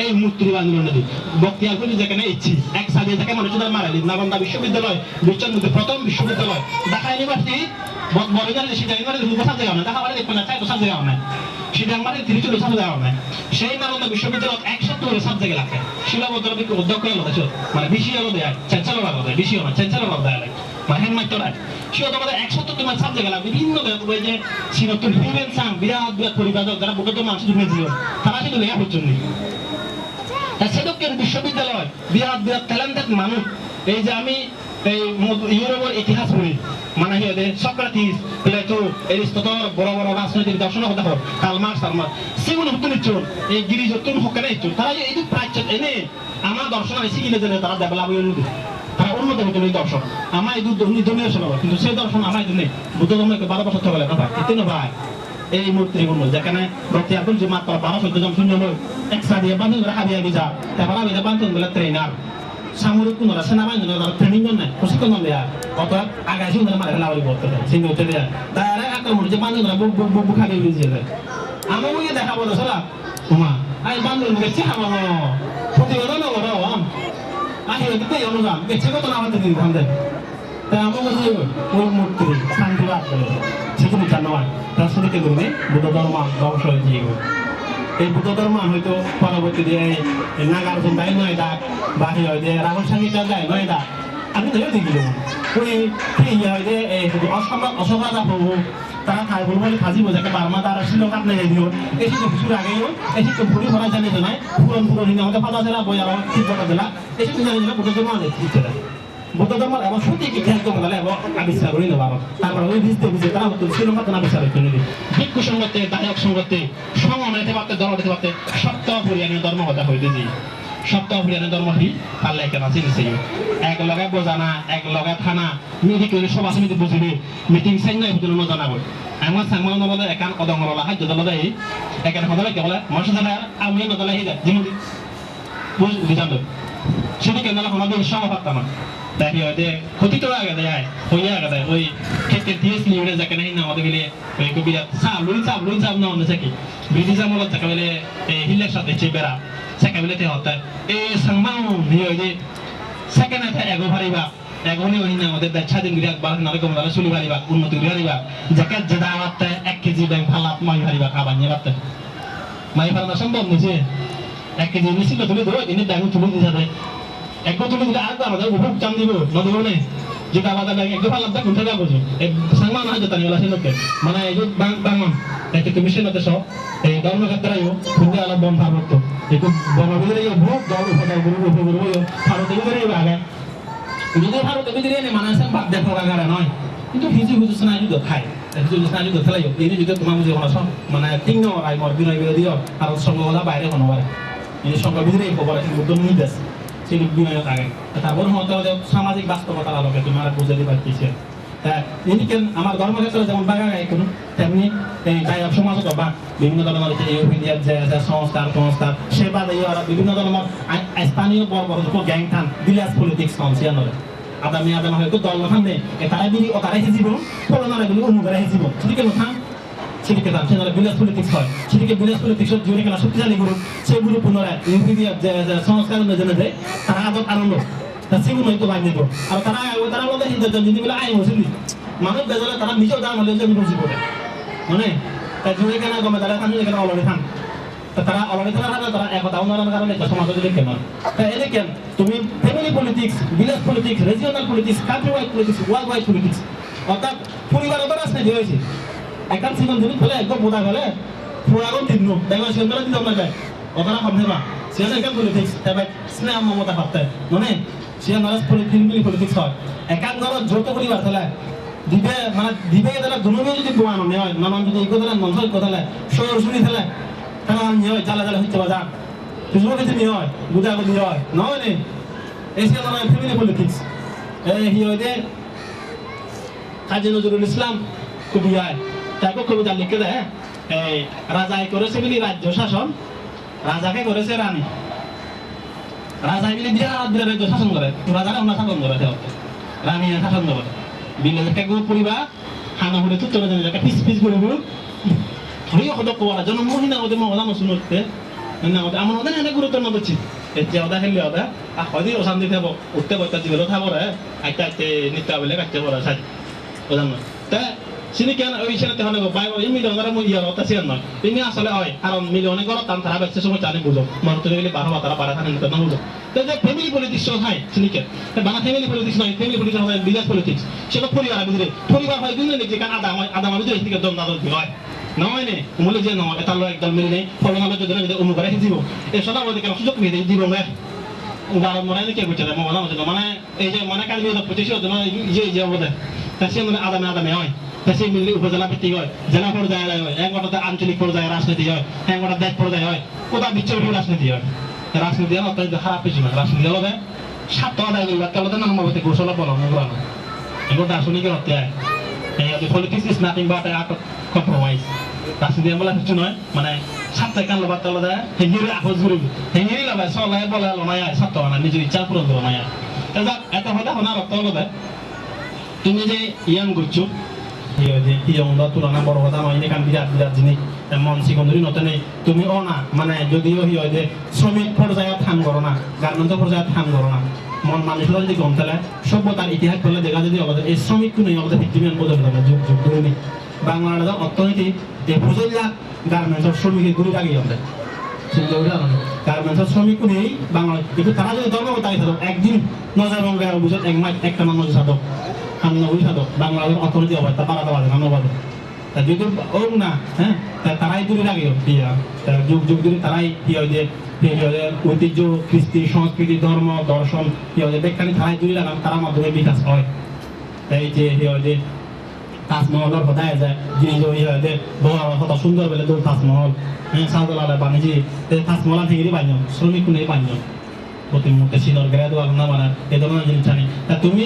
এই মূর্তি বাঁধল নদী বক্তিয়ার করে যেখানে ইচ্ছি এক সালে থেকে মানুষদের মারা দিন নালন্দা বিশ্ববিদ্যালয় বিশ্বের মধ্যে প্রথম বিশ্ববিদ্যালয় ঢাকা ইউনিভার্সিটি বড় সেটা ইউনিভার্সিটি বসার জায়গা না ঢাকা বাড়ি দেখবেন না চাই বসার জায়গা নাই সেটা আমাদের 30 বছর জায়গা নাই সেই নালন্দা বিশ্ববিদ্যালয় 170 সাত জায়গা লাগে শিলাবদ্ধ অধ্যক্ষ হলো মানে বেশি হলো দেয় চ্যান্সেলর হলো দেয় বেশি হয় চ্যান্সেলর হলো দেয় মানে হেডমাস্টার নাই সেটা আমাদের 170 তোমার সাত জায়গা লাগে বিভিন্ন ওই যে সিনতুল হিউম্যান সাং বিরাট বিরাট পরিবাদক যারা বুদ্ধ মানুষ জুড়েছিল তারা সেটা লেখা পর্যন্ত সেদকের বিশ্ববিদ্যালয় বিরাট বিরাট ট্যালেন্টেড মানুষ এই যে আমি এই ইউরোপের ইতিহাস পড়ি মানে সক্রাটিস প্লেটো এরিস্টটল বড় বড় রাজনৈতিক দর্শনের কথা হোক কার্ল মার্কস সেগুলো হতো নিচ্ছ এই গিরিজ হকারে ইচ্ছুক তারা এই প্রাচ্য এনে আমার দর্শন এসে গেলে যে তারা ডেভেলপ হয়ে তারা উন্নত হতো এই দর্শন আমার এই দুর্নীতি শোনাবো কিন্তু সেই দর্শন আমার এই নেই বুদ্ধ ধর্মকে 12 বছর চলে না ভাই এতে না ভাই এই মূর্তিগুলো যেখানে ভক্তি এখন যে মাত্র 12 জন শূন্য নয় একসা দিয়ে বান্ধব রাখা দিয়ে যা তারপর আমি বান্ধব বলে ট্রেনার সামরিক কোন সেনাবাহিনী ট্রেনিং নেই প্রশিক্ষণ দেয়া কত আগে সুন্দর মারে ফেলা হইব সিন্ধু উঠে দেয়া তারা আক্রমণ যে বান্ধব বুখা দিয়ে দিয়ে যায় আমার মুখে দেখা বলো সারা মা আই বান্ধব মুখে চা মামা প্রতিবেদন করো আহি দিতে অনুযান বেছে কত না আমাদের দিন থামতে তাই আমার মধ্যে ওই মূর্তি শান্তিবাদ সেখানে জানোয়ার তার সাথে কে করবে বুদ্ধ ধর্ম ধ্বংস হয়ে গিয়ে এই বুদ্ধ ধর্ম হয়তো পরবর্তী দিয়ে নাগার্জুন দায় নয় ডাক বাহি হয় যে রাহুল সাংগীতার দায় নয় ডাক আমি ধরে দিল ওই হয় যে অসম রাজা প্রভু তারা খাই বলবো খাজি বোঝাকে বার্মা তারা শ্রীলঙ্কা আপনি দিও এই তো কিছুর আগেও এই তো ভুড়ি ভরা জানি জানাই পুরন আমাদের ফাদা জেলা বই আর তিব্বত জেলা এই তো জানি না বুদ্ধ ধর্ম ইচ্ছে বুদ্ধ ধর্ম এবং সঠিক ইতিহাস বলে এবং আবিষ্কার করে নেব তারপর ওই বুঝতে তারা হতো শ্রীলঙ্কা তো আবিষ্কার করতে নেবে ভিক্ষু সঙ্গতে দায়ক সঙ্গতে সমন্বয়তে পারতে দল দিতে পারতে সপ্তাহ পরিয়ানের ধর্ম কথা হইতে যে সপ্তাহ পরিয়ানের ধর্ম কি পারলে কেন চিনেছে এক লগে বোঝানা এক লগে থানা মিটি করে সভা সমিতি বুঝিবে মিটিং সাইন নাই হতে জানা বল আমার সাংমান বলে একান অদঙ্গলা হাজ দল দেয় একান হদলে কে বলে মানুষ জানা আমি নদলে হি যায় যেমন বুঝ জানো সেটা কেন আমাদের সময় পারতাম না দেখি যে ক্ষতি তো আগে দেয় হইয়া আগে দেয় ওই ক্ষেত্রে দিয়েছ লিমিটে যাকে নাই না আমাদের গেলে ওই কবিরা লুই চাপ না অন্য থাকি ব্রিটিশ আমলত যাকে বলে হিলের সাথে চেপেরা সেকে বলে হতে এই সাংমাও নিয়ে যে সেকেন্ড আছে এগো ভারিবা এগোনি ওই না আমাদের স্বাধীন বিরাট বার নারে কম দালে চুলি ভারিবা উন্নতি ভারিবা যাকে যেটা আমারতে 1 কেজি ব্যাংক ফালাত মাই ভারিবা খাবার নিয়ে বাতে মাই ফালা সম্ভব নিছে এক কেজি মিষ্টি তুলে দেবো তিনি ব্যাগ তুলে দিয়ে যাবে একবার তুলে দিলে আর আমাদের উপভোগ চান দিব না দেবো না যেটা আমাদের ব্যাগ একদম ভালো লাগবে কোনটা যাবো এই সাংমা না যেতে নিয়ে আসে লোকে মানে এই যে বাংলাম একটা তুমি সে মতে সব এই ধর্মক্ষেত্রেও খুবই আলাপ বন ভাবতো একটু বনবিদের এই ভোগ দল উপদল গুরু উপগুরু ভারতের ভিতরে আগে যদি ভারতের ভিতরে এনে মানে আসেন বাদ দেখো আগারে নয় কিন্তু হিজু হুজু স্নাই যুদ্ধ খায় হিজু স্নাই যুদ্ধ খেলাই এই যুদ্ধ তোমার বুঝে কোনো মানে তিন আই মর বিনয় বিরোধী আর সঙ্গলা বাইরে কোনো পারে এই সঙ্গ ভিতরে এই খবর আছে বুদ্ধ নির্দেশ সেই বিনয় আগে তারপর হতে হতে সামাজিক বাস্তবতার আলোকে তোমার বুঝে দিতে পারতেছে কেন আমার ধর্মক্ষেত্রে যেমন বাগা গাই কোনো তেমনি এই গায়ক সমাজত বা বিভিন্ন ধরনের ইউপিডিয়ার যে সংস্থার সেবা দিয়ে ওরা বিভিন্ন ধরনের স্থানীয় বড় গ্যাং থান ভিলেজ পলিটিক্স কাউন্সিয়ানরে আদামি হয়তো দল খানে তারাই বিলি ও তারাই হেজিব করোনারা গুলি অনুগারা হেজিব সেদিকে থান সেদিকে থান সেখানে ভিলেজ পলিটিক্স হয় সেদিকে ভিলেজ পলিটিক্স জুড়ে কেনা শক্তিশালী গ্রুপ সেগুলো পুনরায় ইউপিডিয়ার যে সংস্কার জেনে দেয় তারা আনন্দ সেগুলো হয়তো বাইরে দিব আর তারা বলতে যদি বলে আই বসে মানুষ বেজালে তারা নিজেও দাম হলে জমি বসে পড়ে মানে তাই জুড়ে কেনা গমে তারা থান এখানে অলরে থান তারা অলরে থানার হাতে তারা একতা উন্নয়নের কারণে একটা সমাজ যদি কেন তাই এনে কেন তুমি family politics village politics regional politics country wide politics world wide politics অর্থাৎ পরিবার অত রাজনীতি হয়েছে একটা সিজন যদি ফেলে একদম বোধা গেলে পুরাগন দিন দেখবেন সেগুলো দিতে আমরা যায় অতটা কম নেবা সেখানে একটা পলিটিক্স তবে স্নেহ মমতা ভাবতে মানে সে নরাজ ফ্যামিলি পলিটিক্স হয় একাক নরজ যৌথ পরিবার তাহলে দিবে মানে দিবে তাহলে দুনুবে যদি দোয়ানো নেয় হয় নানান যদি এই কথা মঞ্চ কথা শোর শুনি ফেলে তাহলে নিয়ে হয় জ্বালা জ্বালা হচ্ছে বাজার কিছু কিছু নিয়ে হয় বুঝা বুঝি হয় নয় নে এই সে নয় ফ্যামিলি পলিটিক্স এই হি হয় যে কাজী নজরুল ইসলাম কবি হয় তাকে কবিতা লিখে দেয় এই রাজাই করেছে বলি রাজ্য শাসন রাজাকে করেছে রানী রাজা মিলে বিরাট বিরাট শাসন করে রাজারা ওনা শাসন করে রানী শাসন করে বিলে একটা পরিবার হানা হলে তো চলে যাবে একটা পিস পিস করে গুলো হরিও হতো কোয়ারা জন মহিনা ওদের মহলা শুনতে না ওদের আমার ওদের এনে গুরুত্ব না দিচ্ছি এতিয়া ওদা খেললে ওদা আর হয়তো অশান্তি থাকব উঠতে বইতে জীবনে থাকব রে একটা নিতে বলে কাটতে পড়া সাজ ওদান তা sini kan ওই সেনাতে হলে বাইরে এই মিলিয়নার মই ইয়ার ওটা সিয়ান নয় তিনি আসলে হয় কারণ মিলিয়নে গড় তান তারা বেশি সময় জানে বুঝো মানুষ তো গেলে বারো তারা বারা থাকেন না বুঝো তো যে ফ্যামিলি পলিটিক্স হয় sini kan বানা ফ্যামিলি পলিটিক্স নয় ফ্যামিলি পলিটিক্স হয় বিজনেস পলিটিক্স সেটা পরিবার ভিতরে পরিবার হয় দুই যে কান আদা ভিতরে এদিকে দম দাদল হয় নয় নে মূলে যে নয় এটা লয় একদম মিলে নেই ফলন হবে যদি না অনুগারে দিব এই সদা বলতে কেন সুযোগ দিয়ে দিব না গাড়ি মনে কে বুঝতে দেয় মহলা মানে এই যে মনে কাল বিয়ে পঁচিশ যে বোধ তা সে মানে আদামে হয় দেশে মিলে উপজেলা ভিত্তিক হয় জেলা পর্যায়ে হয় এক ঘটাতে আঞ্চলিক পর্যায়ে রাজনীতি হয় এক ঘটা দেশ পর্যায়ে হয় কোথাও বিচ্ছন্ন রাজনীতি হয় রাজনীতি অত্যন্ত খারাপ কিছু না রাজনীতি হলে স্বার্থ আদায় করবে তাহলে না আমার মধ্যে কৌশল বলো এগুলো না এগুলো দার্শনিকের হত্যা হয় এই politics is nothing but compromise রাজনীতি বলা কিছু নয় মানে স্বার্থ কান লবার তাহলে হেঙ্গিরে আখোজ করব হেঙ্গিরি লবে চলাই বলে লনায় স্বার্থ না নিজের ইচ্ছা পূরণ করো না এত হলে শোনা রক্ত হলে তুমি যে ইয়াং করছো তুলনা বড় কথা নয় এখান বিরাট বিরাট জিনিস মন সিকন্দরি নতুন তুমি ও না মানে যদিও হয় যে শ্রমিক পর্যায়ে থান করো না গার্মেন্টস পর্যায়ে থান করো না মন মানুষরা যদি গম তাহলে সভ্যতার ইতিহাস করলে দেখা যদি আমাদের এই শ্রমিক কোনো আমাদের ভিত্তিমান বোঝানো যাবে যুগ যুগ ধরে বাংলাদেশের অর্থনীতি প্রচুর লাখ গার্মেন্টসের শ্রমিকের গুলি লাগিয়ে আমাদের গার্মেন্টসের শ্রমিক নেই বাংলাদেশ কিন্তু তারা যদি ধর্ম তাই একদিন নজর বঙ্গে বুঝে এক মাস একটা মানুষ সাধক বাংলাদেশের অর্থনীতি অবস্থা পালাতে পারে ধন্যবাদ যদি ও না হ্যাঁ তারাই দূরে লাগে যুগ যুগ ধরে তারাই কি হয় যে ঐতিহ্য কৃষ্টি সংস্কৃতি ধর্ম দর্শন কি হয় যে ব্যক্তি তারাই দূরে লাগান তার মাধ্যমে বিকাশ হয় এই যে হয় যে তাজমহলের সদায় যায় জিনিস হয় যে কত সুন্দর বেলে দূর তাজমহল হ্যাঁ শাহজালাল বানিজি তাজমহল থেকে পাইন শ্রমিক কোনে পাইন প্রতি মুহূর্তে সিনর গ্রেড না বানার এই ধরনের জিনিস জানি তা তুমি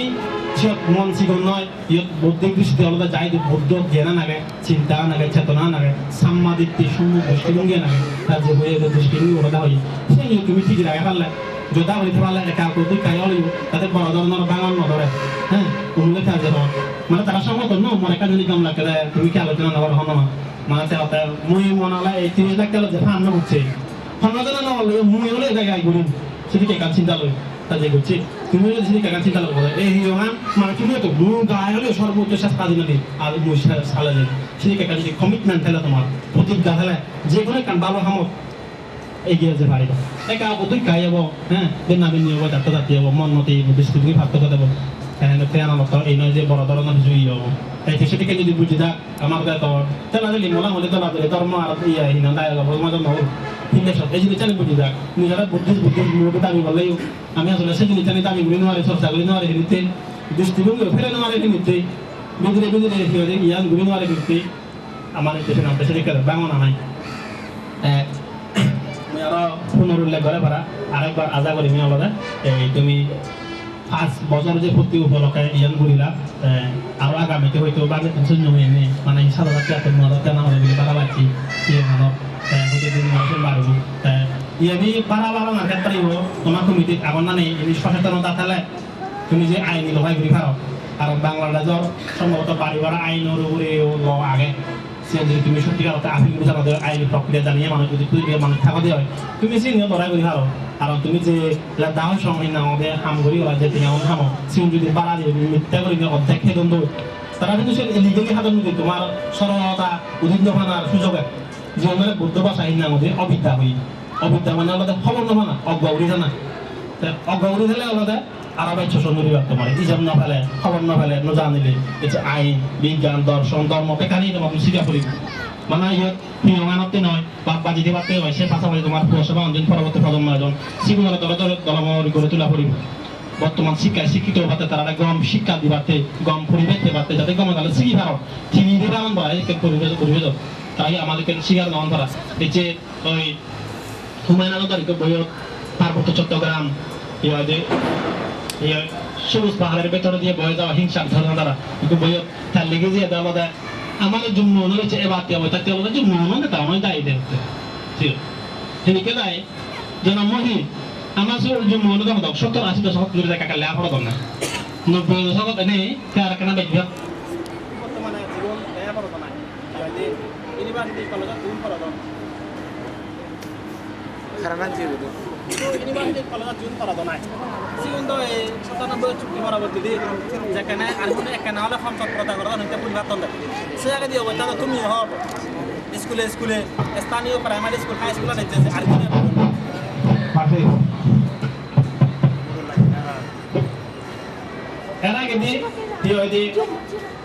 মন সিগন নয় ইয়ত বৌদ্ধিক দৃষ্টি আলাদা যাই বৌদ্ধ জ্ঞান নাগে চিন্তা নাগে চেতনা নাগে সাম্মাদিত্যি সম্মুখ দৃষ্টিভঙ্গি নাগে তার যে বইয়ের দৃষ্টিভঙ্গি ওটা হয় সেই তুমি ঠিক রাখা পারলে যোদ্ধা হইতে পারলে একা করতে কাই হলিব তাতে বড় ধরনের বাঙাল নধরে হ্যাঁ তুমি কাজে হন মানে তারা সমর্থন ন মনে কাজ যদি কম লাগে তুমি কি আলোচনা নেওয়ার হন না মানে মুই মনে হলে এই 30 লাখ টাকা যে ফান্ড হচ্ছে ফান্ড না হলে মুই হলে জায়গায় ঘুরিম সেদিকে কাজ চিন্তা লই কাজে করছি তুমি যদি সেদিকে কাজ চিন্তা করবো এই হিওহান মানে তুমি তো মু গায়ে হলে সর্বোচ্চ শেষ কাজে নাকি আর মুই সালে যাই সেদিকে কাজ কমিটমেন্ট ফেলে তোমার প্রতিজ্ঞা ফেলে যে কোনো কান ভালো হামত এগিয়ে যেতে পারিব একা তুই খাই যাব হ্যাঁ দিন না দিন যাব যাত্রা যাত্রী যাব মন মতে ডিস্ট্রিক্টকে ভাগ করে দেবো মতো এই নয় যে বড় ধরনের জুই হবো তাই সেটিকে যদি বুঝি থাক আমার তেলা দিলি মোলা হলে তেলা দিলে ধর্ম আর ইয়ে হিনা দায় মাঝে নহল হিন্দে সব এই জিনিসটা বুঝি থাক নিজেরা বুদ্ধির মুখে দাবি বললেই আমি আসলে সেই জিনিসটা দাবি করি নেওয়ারে চর্চা করি নেওয়ারে হিনিতে দৃষ্টিভঙ্গি ফেলে নেওয়ারে হিনিতে বিদুরে বিদুরে ইয়ান ঘুরি নেওয়ারে হিনিতে আমার দেশের নামটা সেদিকে বাংলা নাই আমি আরো পুনরুল্লেখ করে পারা আরেকবার আজা করি আমি আলাদা এই তুমি 5 বছর যে প্রতি উপলক্ষে ইয়ান করিলা আরো আগামীতে হয়তো বাজে শূন্য হয়ে নেই মানে সাধারণত এখন মদত আমাদের দিকে বাড়া পাচ্ছি সে মানব প্রতিদিন মানুষের বাড়ব ইয়ানি বাড়া বাড়ানোর ক্ষেত্রে তোমার কমিটির আগর না নেই এই সচেতনতা থাকলে তুমি যে আইনি লড়াই করি পারো কারণ বাংলাদেশের সম্ভবত বাড়িওয়ালা আইনের উপরে ল আগে সে যদি তুমি সত্যিকার অর্থে আপিল করে জানাতে আইনি প্রক্রিয়া জানিয়ে মানুষ যদি মানুষ থাকা দিয়ে হয় তুমি সে নিয়ে লড়াই করি পারো কারণ তুমি যে দাওয়ার সময় না আমাদের হাম করি ওরা যে তুমি এমন হামো সিম যদি বাড়া দিয়ে মিথ্যা করি অর্ধেক খেদন দৌড় তারা কিন্তু সে লিগেলি হাতন দিতে তোমার সরলতা উদ্দিন ফানার সুযোগে যে মানে বুদ্ধ ভাষা হিন্দা মধ্যে অবিদ্যা হই অবিদ্যা মানে আলাদা খবর না মানা অজ্ঞাউরি জানা অজ্ঞাউরি দিলে আলাদা আরো বাইশ সুন্দরী ব্যক্ত মানে ইজাম না ফেলে খবর না ফেলে ন জানিলে এই যে আইন বিজ্ঞান দর্শন ধর্ম পেখানি তোমার শিখা করি মানে ইয়াত প্রিয়মানতে নয় বাপ্পা যদি বাড়তে হয় সে পাশাপাশি তোমার পুরসভা অঞ্চল পরবর্তী প্রজন্ম এজন শিশুরা দলমরি করে তোলা পড়িব বর্তমান শিক্ষায় শিক্ষিত হতে তারা গম শিক্ষা দিবাতে গম পরিবেশ দেবাতে যাতে গম তাহলে শিখি ভারত চিনি দেবে এমন বলা পরিবেশ তাই আমাদেরকে শিখার নন করা এই যে ওই হুমায়ুন আহমেদ বইয়ত পার্বত্য চট্টগ্রাম সবুজ পাহাড়ের ভেতরে দিয়ে বয়ে যাওয়া হিংসার ধারণা দ্বারা কিন্তু বইয়ত তার লেগে যে আলাদা আমাদের জন্য রয়েছে এবার তাকে আলাদা জন্য তার আমার দায়ী দেখতে ঠিক দায় যেন মহি আমার জন্য অনুদান দাও 70-80 দশক জুড়ে দেখা কালে আপড় না 90 দশক এনে তার কেনা বেশি বর্তমানে জীবন দেয়া পড়ো না ইউনিভার্সিটি কলেজে তুমি পড়ো দাও খারাপ জিরো ইউনিভার্সিটি কলেজে তুমি পড়ো দাও না সিউন তো 97 চুক্তি পরবর্তী দিয়ে যেখানে আর কোনো এখানে হলে ফর্ম তৎপরতা করা হইতে পরিবর্তন দেয় সে আগে দিয়ে বলতে তুমি হব স্কুলে স্থানীয় প্রাইমারি স্কুল হাই স্কুল আছে আর কোনো এর আগে দিয়ে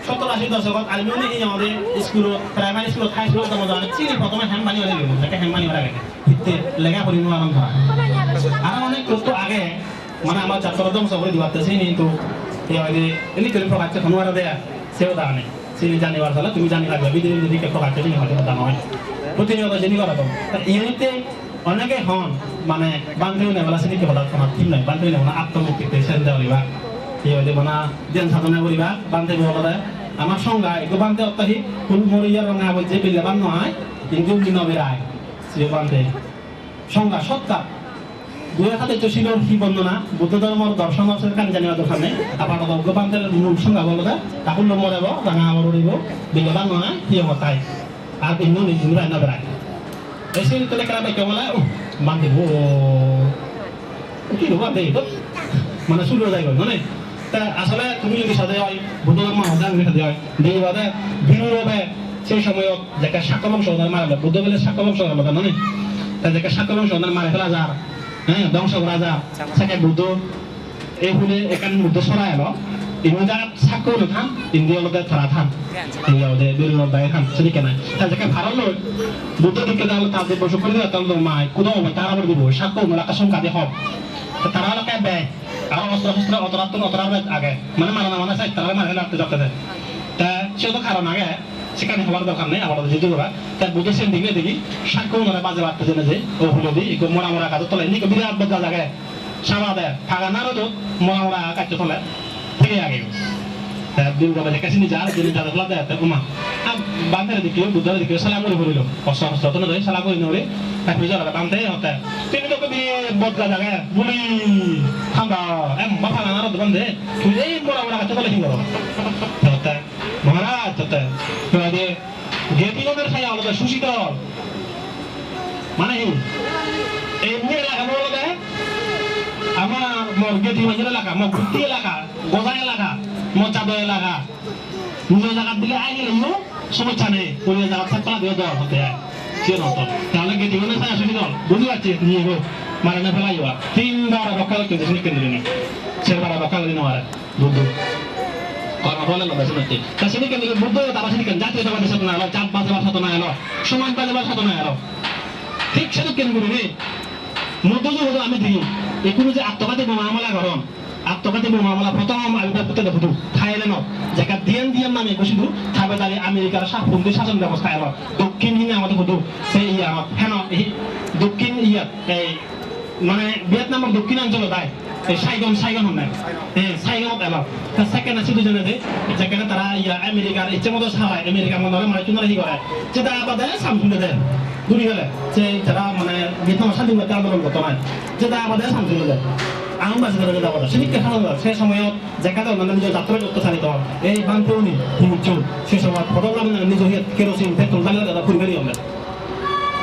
70-80 দশক আলমিও নেই আমাদের school primary school high school তোমাদের চিনি প্রথমে হ্যাম্বানি হয়ে গেল তাকে হ্যাম্বানি হয়ে গেছে লেখা পড়ি আরাম করা আর অনেক কত আগে মানে আমার ছাত্রদম সবরে দিবাতে সেই কিন্তু এলি করে প্রকাশ খনোয়ারা দেয়া সেও দাও নেই সেই জানিবার ফলে তুমি জানি লাগবে বিদেশি যদি প্রকাশ চিনি হয়তো দাম হয় প্রতিনিয়ত জেনি করা তো ইউনিতে অনেকে হন মানে বান্ধবী নেবেলা চিনি কেবল তোমার ঠিক নয় বান্ধবী নেব না আত্মমুক্তিতে সেন দেওয়া এই মানে জ্ঞান সাধনা করিবা বান্ধবী বলা আমার সংজ্ঞা একটু বান্ধে অত্যাহি ফুল মরিয়া রঙা বলছে বিলেবান নয় কিন্তু বিনবেরায় সে বান্ধে সংজ্ঞা সত্তা দুই হাতে চশিলর কি বন্দনা বুদ্ধ ধর্মর দর্শন আছে কান জানিবা দরকার নেই আবার বান্ধের মূল সংজ্ঞা বলো তাকুল মরেব রাঙা মরিব বিলেবান নয় কি হতাই আর বিন্দু নিজে রান্না বেড়ায় এসে তোলে কেনা দেখে বলে বান্ধব কি হবা দেই তো মানে শুরু হয়ে যায় মানে তা আসলে তুমি যদি সাথে হয় বুদ্ধ ধর্ম হদান সাথে হয় দেই বাদে বিনুরবে সেই সময় যেটা সাকলম সন্ধান মারা বুদ্ধ বলে সাকলম সন্ধান কথা নয় তা যেটা সাকলম সন্ধান মারা ফেলা যা হ্যাঁ ধ্বংস করা যা সেটা বুদ্ধ এই বলে এখানে বুদ্ধ সরাই এলো ইনি যারা সাকল খান ইন্ডিয়া লোকের থারা খান এই আমাদের বেরুন দায় খান সেটি কেন তা যেটা ভালো লোক বুদ্ধ দিকে তাহলে তাদের বসে করে দিলে তাহলে মায় কোথাও হবে তারা আবার দিব সাকল আকাশম কাজে হব তারা লোকে ব্যয় আর অস্ত্র অতরাবে আগে মানে মারানা মানে চাই তারা মারে লাগতে যাতে তা সে তো কারণ আগে সেখানে হওয়ার দরকার নেই আবার যদি ওরা তার বুঝে সেন দিকে দেখি সাক্ষ্য ওনারা বাজে বাড়তে জেনে যে ও হলো দি এগুলো মোড়া কাজ তোলে নিকে বিরাট বদলা জায়গায় সামা দেয় ফাঁকা নারও তো মোড়া কাজ তোলে থেকে আগে দিন গলা যে কাছে যার দিন যারা ফলা দেয় উমা বান্ধের দিকে বুদ্ধের দিকে সালাম করে বলিল অস্ত্র তো নয় সালাম করে নরে তারপরে যারা বান্ধে হতে তিনি তো কবি বদলা জায়গায় বলি ঠান্ডা এম বাফা নারও তো বান্ধে তুই এই মোড়া কাজ তোলে হিঙ্গল হতে মহারাজ হতে তো গেটিনের খাই আলাদা সুশীতল মানে এমনি এলাকা বলতে আমার মোর গেটি মাঝের এলাকা মোর ঘুরতি এলাকা গজাই এলাকা মোর চাঁদ এলাকা নিজের জায়গা দিলে আই গেলে সমস্যা নেই ওই জায়গা থাকতে দিয়ে দেওয়া হতে sih nonton. Kalau gitu gimana saya sudah nol. Dulu aja nih gue marahnya pelai ya. Tinggal bakal ke sini ke sini. Saya bakal di luar. Dulu. Kalau boleh lo bahasa nanti. Tapi sini kan butuh tapi sini kan jatuh sama di satu nalo, campak sama satu nalo, suman pada satu nalo. ঠিক সেরকম করে রে মধ্যে হলো আমি দেখি এগুলো যে আত্মঘাতী মামলা গরম আত্মঘাতী মামলা প্রথম আমি করতে দেখো থাইল্যান্ড জায়গা দিয়ান দিয়ান নামে বসিল থাবেদারি আমেরিকার সাফবন্দি শাসন ব্যবস্থা এলো দক্ষিণ হিনে আমাদের হতো সেই আমার হেন এই দক্ষিণ ইয়া এই মানে ভিয়েতনামের দক্ষিণাঞ্চল দায় এই সাইগন হন না হ্যাঁ সাইগন এলো সেকেন্ড আছে দুজনে যে যেখানে তারা ইয়া আমেরিকার ইচ্ছে মতো সারায় আমেরিকার মতো মানে চুনারি করে যেটা আবার সামসুনে দেয় দূরে গেলে যে যারা মানে ভিয়েতনাম স্বাধীনতা আন্দোলন করতো না যেটা আমাদের সামসুনে দেয় আম বাজি ধরে যেটা বলে সেদিকে খাওয়া সে সময়ত যেখানে অন্যান্য নিজের যাত্রা করতে চালিত হয় এই বান্ধবী হিমুচুল সে সময় ফটোগ্রাফ নিজ কেরোসিন পেট্রোল জ্বালিয়ে দাদা পুরি বেরিয়ে হবে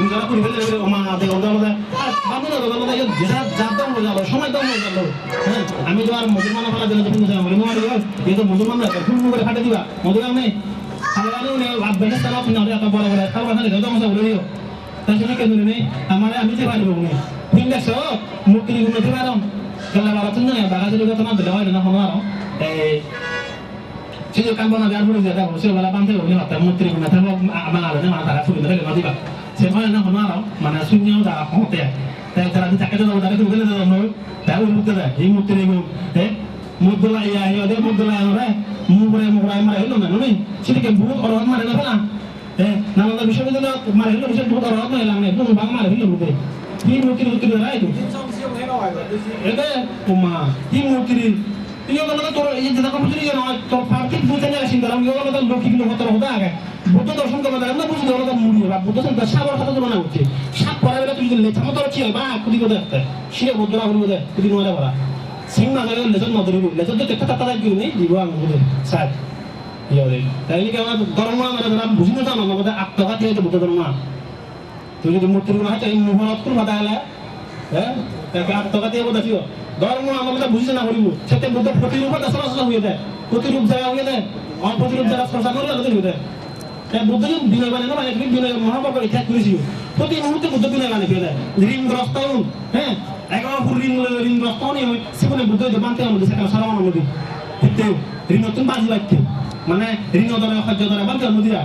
নিজেরা পুরি বেরিয়ে ওমা দেখুন বান্ধবী যেটা যার দাম হয়ে যাবে সময় দাম হয়ে যাবে হ্যাঁ আমি তো আর মুসলমান ফেলা দিলে যখন এই তো মুসলমান ফুল করে ফাটে দিবা মধুরাম নেই খাওয়ানো লাভ বেড়ে তারা আপনি এত বড় বড় খাওয়া খালি দাদা মশা বলে দিও তার জন্য কেন নেই আমার আমি যে পারবো নেই ঠিক আছে মুক্তি গুণতে পারো kalau barat itu ya bahasa juga teman belajar dengan orang sih kan pernah biar dulu dia tahu sih bala pantai ini waktu menteri mana tahu abang ada nih mana tahu pun itu lagi tiba semua yang orang mana sunya udah hotel tapi cara dicakap itu udah itu kan itu nol tahu itu dah ini menteri itu mudra ya dia mudra yang orang murah mana itu mana nih sih kan buat orang mana itu kan nama kita bisa itu mana itu bisa buat orang mana yang itu bang mana itu buat ini mungkin lah itu এটা তোমা কি মুকিরি ইয়ে গলা তোর এই যেটা কথা বলি না তো পার্টি বুঝতে না আসিন দাঁড়াও ইয়ে গলা তো লোকি কিন্তু হতে হতে আগে বুদ্ধ দর্শন করতে দাঁড়াও না বুঝতে গলা তো মুড়ি বা বুদ্ধ সন্তান সাবর কথা তো না হচ্ছে সাপ পড়া বেলা তুই লেখা মতো কি হয় বা কুদি করে দেখতে শিরে বুদ্ধরা হলো দে কুদি নোয়ালে বলা সিং না গেলে লেজন না ধরিবি লেজন তো একটা তাতা কি নেই দিব আমি বুঝে স্যার ইয়ে রে তাই কি আমার ধর্ম আমরা যারা বুঝিনা জানো আমাদের আত্মঘাতী হইতে বুদ্ধ ধর্ম তুই যদি মূর্তির গুলো হাতে এই মুহূর্ত করে বাধা হলে হ্যাঁ তাকে আত্মঘাতী হবো দেখিও ধর্ম আমরা বুঝিছে না করিব সেটা বুদ্ধ প্রতিরূপ দাসরা হয়ে যায় প্রতিরূপ জায়গা হয়ে যায় অপ্রতিরূপ জায়গা স্পর্শ করে আলাদা হয়ে যায় তাই বুদ্ধ যদি বিনয় বানে না মানে তুমি বিনয় মহাপাপ ইতিহাস করেছিও প্রতি মুহূর্তে বুদ্ধ বিনয় বানে হয়ে যায় ঋণগ্রস্ত হ্যাঁ এগারো ফুল ঋণগ্রস্ত নেই সেখানে বুদ্ধ যে বানতে আমাদের সেখানে সারা মানব নদী কিন্তু ঋণ নতুন বাজি বাড়তে মানে ঋণ ধরে অখাদ্য ধরে বানতে নদীরা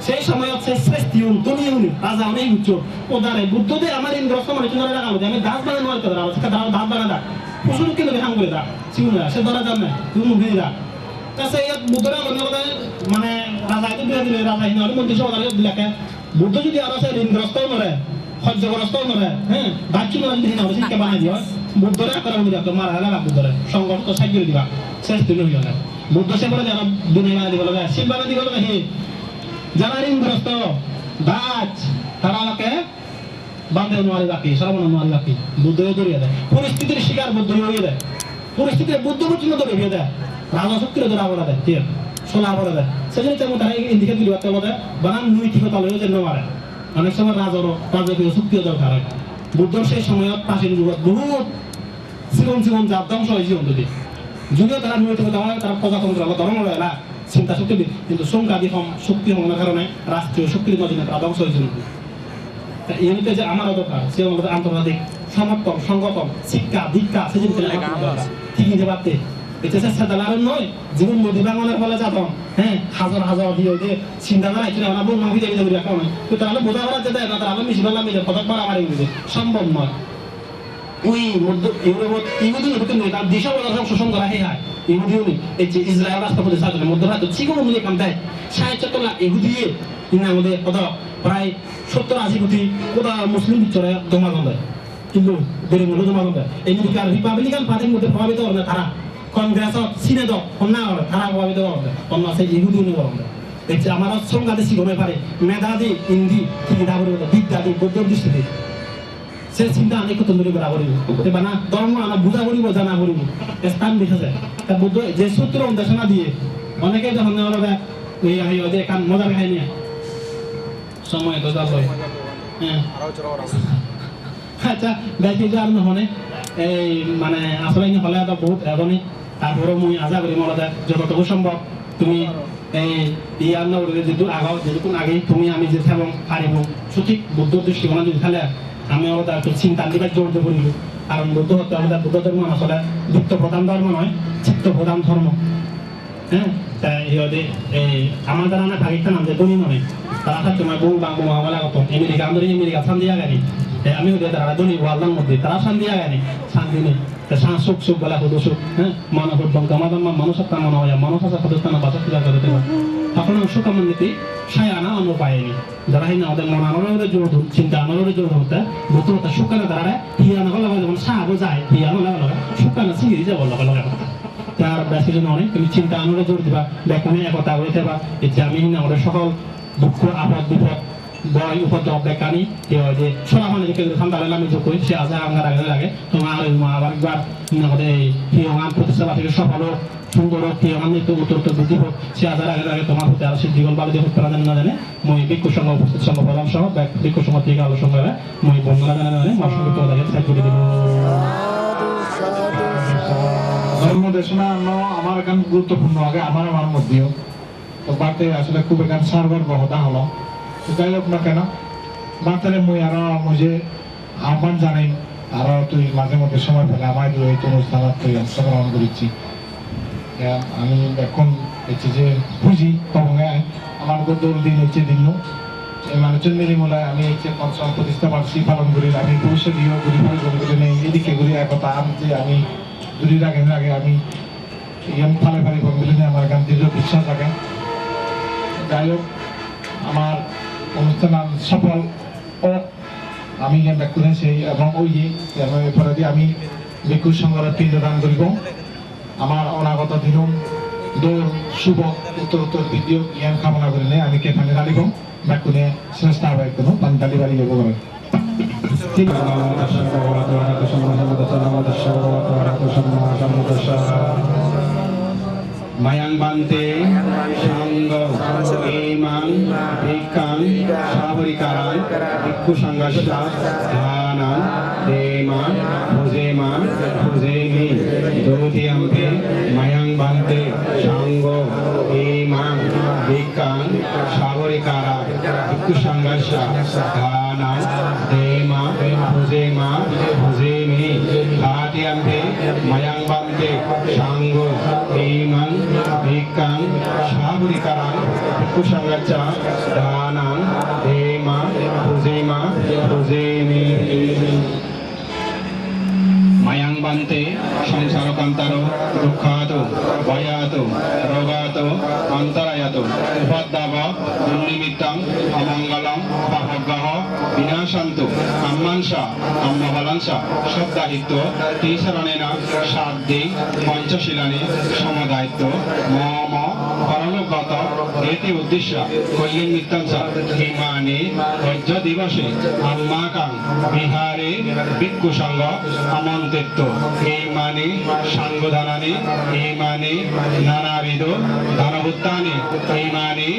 সেই সময় হচ্ছে শ্রেষ্ঠীয় দলীয় রাজা অনেক উচ্চ ও দাঁড়ায় বুদ্ধদের আমার ইন্দ্রস্ত মানে চুনারে রাখা হচ্ছে আমি দাস বানানো আর কথা সেটা দাস বানা দা পশুর কেন দেখাম করে দা শিবুরা সে ধরা যান না তুমি মুখে দা তাছে এই বুদ্ধরা মানে রাজা এটা দিয়ে দিলে রাজা হিনারে মন্ত্রী সভা দিলাকে বুদ্ধ যদি আর আছে ইন্দ্রস্ত নরে সহ্যগ্রস্ত নরে হ্যাঁ বাচ্চু নরে যদি না হচ্ছে কে বানাই দিও বুদ্ধরা করা হলো তো মারা হলা বুদ্ধরা সংঘর্ষ তো সাহায্য দিবা শ্রেষ্ঠ হইল না বুদ্ধ সে বলে যারা দুনিয়া বানা দিব লাগে শিব বানা দিব লাগে হে যারা ঋণগ্রস্ত দাস তারা আমাকে বান্ধে নোয়ারি বাকি সর্বনা নোয়ারি বাকি বুদ্ধ ধরিয়ে দেয় পরিস্থিতির শিকার বুদ্ধ হয়ে দেয় পরিস্থিতির বুদ্ধ পর্যন্ত ধরিয়ে দেয় রাজা শক্তির ধরা বলা দেয় ঠিক সোলা বলা দেয় সেজন্য তেমন তারা ইন্দিকে দিল একটা বলে বানান নৈতিকতা লইও যেন মারে অনেক সময় রাজকীয় শক্তিও দরকার হয় বুদ্ধর সেই সময়ত প্রাচীন যুগত বহুত জীবন যার ধ্বংস হয় জীবন যদি যদিও তারা নৈতিকতা হয় তারা প্রজাতন্ত্র ধর্ম রয় না চিন্তা শক্তি কিন্তু সংখ্যাদি শক্তি হওয়ার কারণে রাষ্ট্রীয় শক্তির মাধ্যমে তারা ধ্বংস হয়েছিল এমনিতে যে আমারও দরকার সে আমাদের আন্তর্জাতিক সমর্থন সংগঠন শিক্ষা দীক্ষা সেদিন ঠিক নিতে পারতে এটা সাধারণ নয় জীবন নদী বাঙালের ফলে যাত হ্যাঁ হাজার দিয়ে যে চিন্তা নাই আমরা বোন মাফি দেবে দেবে রাখা নয় তো তাহলে বোঝা করা যেতে না তারা মিশি ফেললাম মিলে পদক মারামারি সম্ভব নয় ওই ইউরোপত ইহুদি নয় তার দিশা বলা শোষণ করা হে হয় ইহুদিও নেই এই যে ইসরায়েল রাষ্ট্রপতি সাধারণ মধ্যভারত চিকন মিলে কাম দেয় ৬৭ লাখ ইহুদিয়ে তিনি আমাদের কত প্রায় ৭০-৮০ কোটি কোথা মুসলিম বিচ্ছরে জমা দেয় কিন্তু গরিব মূল্য জমা দেয় আমেরিকার রিপাবলিকান পার্টির মধ্যে প্রভাবিত হবে তারা কংগ্রেসত সিনেটত অন্যায় হবে তারা প্রভাবিত হবে অন্য সেই ইহুদি নিয়ে হবে দেখছি আমার সংঘাতে শিখবে পারে মেধাদি ইন্দি ঠিক দাবি বিদ্যাদি বৌদ্ধ দৃষ্টিতে সে চিন্তা অনেক কত দূরে করা করিব এবার না ধর্ম আমরা বুঝা করিব জানা করিব স্থান দেখেছে তা বুদ্ধ যে সূত্র দেশনা দিয়ে অনেকে যখন ওই কান মজার খাই নিয়ে সময় তো যাবে হ্যাঁ আচ্ছা দেখি যে আর নহনে এই মানে আসলে হলে বহুত এগনি তারপরে মুই আশা করি মনে যতটুকু সম্ভব তুমি এই ইয়ার নগরে যেহেতু আগাও যেরকম আগে তুমি আমি যে থাকবো পারিব সঠিক বুদ্ধ দৃষ্টিকোণ যদি খেলে আমি আমাদের একটু চিন্তার দিকে জোর দিয়ে পড়িব কারণ বুদ্ধ হতে আমাদের বুদ্ধ ধর্ম আসলে বৃত্ত প্রধান ধর্ম নয় চিত্ত প্রধান ধর্ম হ্যাঁ তাই ইহতে এই আমাদের আনা পাকিস্তান আমাদের ধনী নয় তারা তোমার বহু বাংলা মহামালা কত আমেরিকা আমাদের আমেরিকা শান্তি আগানি আমি হতে তারা ধনী ওয়ার্ল্ডের মধ্যে তারা শান্তি আগানি শান্তি নেই সুখ সুখ বলা হতো সুখ হ্যাঁ মানব গমাদম মানুষ একটা মনে হয় মানুষ আছে প্রতিষ্ঠান বাসা পূজা করতে পারে তখন সুখ আমার নীতি সায় আনা অন্য পায়নি যারা হিনা আমাদের মন আনন্দের জন্য চিন্তা আনন্দের জন্য হতে বুদ্ধ হতে সুখানে দাঁড়ায় হিয়ানো হলে যেমন সাহাবো যায় হিয়ানো লাগা লাগা সুখানে সিঁড়ি যাবো লাগা লাগা তার বেশি জন্য অনেক তুমি চিন্তা আনন্দের জোর দিবা ব্যাকুনে একতা হইতে বা যে আমি আমাদের সকল দুঃখ আপদ বিপদ বয় উপদ্রব বেকানি যে সোনা মানে যে ঠান্ডা লাগে আমি যোগ করি সে আজ আমার আগে লাগে তোমার আবার একবার আমাদের এই প্রিয়মান প্রতিষ্ঠা থেকে সফল সুন্দর প্রিয়মান নিত্য উত্তর বৃদ্ধি হোক সে আজার আগে আগে তোমার হতে আর সে জীবন বাড়ি হোক তারা জানে না জানে মই ভিক্ষু সংঘ উপস্থিত সংঘ প্রধান সহ ভিক্ষু সংঘ থেকে আলোচনা করে মই বন্ধুরা জানে না জানে আমার সঙ্গে তোলা লাগে সাইড করে দেবো ধর্ম দেশনা আমার এখান গুরুত্বপূর্ণ আগে আমার মধ্যেও তো বাড়তে আসলে খুব এখান সার্ভার বহতা হলো যাই হোক না কেন বাচ্চারে মুই আরো মুঝে আহ্বান জানাই আরো তুই মাঝে মধ্যে সময় পেলে আমার এই অনুষ্ঠানত তুই অংশগ্রহণ করেছি আমি এখন দেখছি যে বুঝি তখন আমার দল দিন হচ্ছে দিন এই মানুষের মিলিমূলায় আমি হচ্ছে পঞ্চম প্রতিষ্ঠা বার্ষিক পালন করি আমি ভবিষ্যৎও ঘুরি করে নেই এদিকে ঘুরি একতা আমি যে আমি ঘুরির আগে আমি ফালে ফালে বন্ধুলি নিয়ে আমার গান দৃঢ় বিশ্বাস থাকে যাই হোক আমার অনুষ্ঠান সফল ও আমি ব্যক্তি সেই এবং ওই এরপরে দিয়ে আমি ভিক্ষু সংঘের পিণ্ডদান করিব আমার অনাগত দিন দৌড় শুভ উত্তর ভিডিও জ্ঞান কামনা করি নে আমি কেখানে দাঁড়িব ব্যক্তিনে শ্রেষ্ঠ আবাই কোনো পান্তালি বাড়ি যাব করে ঠিক Mayang bante, sanggo, emang, ikan, sabarikaran, ikku sanggasa, dhanan, dema, bhujema, bhujemi, dodiyampe, mayang bante, sanggo, emang, ikan, sabarikaran, ikku sanggasa, dhanan, dema, bhujema, bhujemi, dodiyampe, mayang bante, sanggo, emang, ikan, sabarikaran, ikku sanggasa, dhanan, dema, bhujema, bhujemi. Mayang bante, samsara kantaro, dukhato, vayato, rogato, antarayato, upadava, nimittang, amangalam, pahagaha, vinashanto, ammansha, ammabalansha, shabdahitto, tisaranena, shaddi, panchashilani, samadahitto, mama, paralogata, eti uddishya, kollin mittansa, himani, vajja divase, ammakang, bihare, bhikkhu sangha, আমন্ত্রিত এই মানে সাংগদানানি এই মানে নানাবিধ দানবুত্তানি এই মানে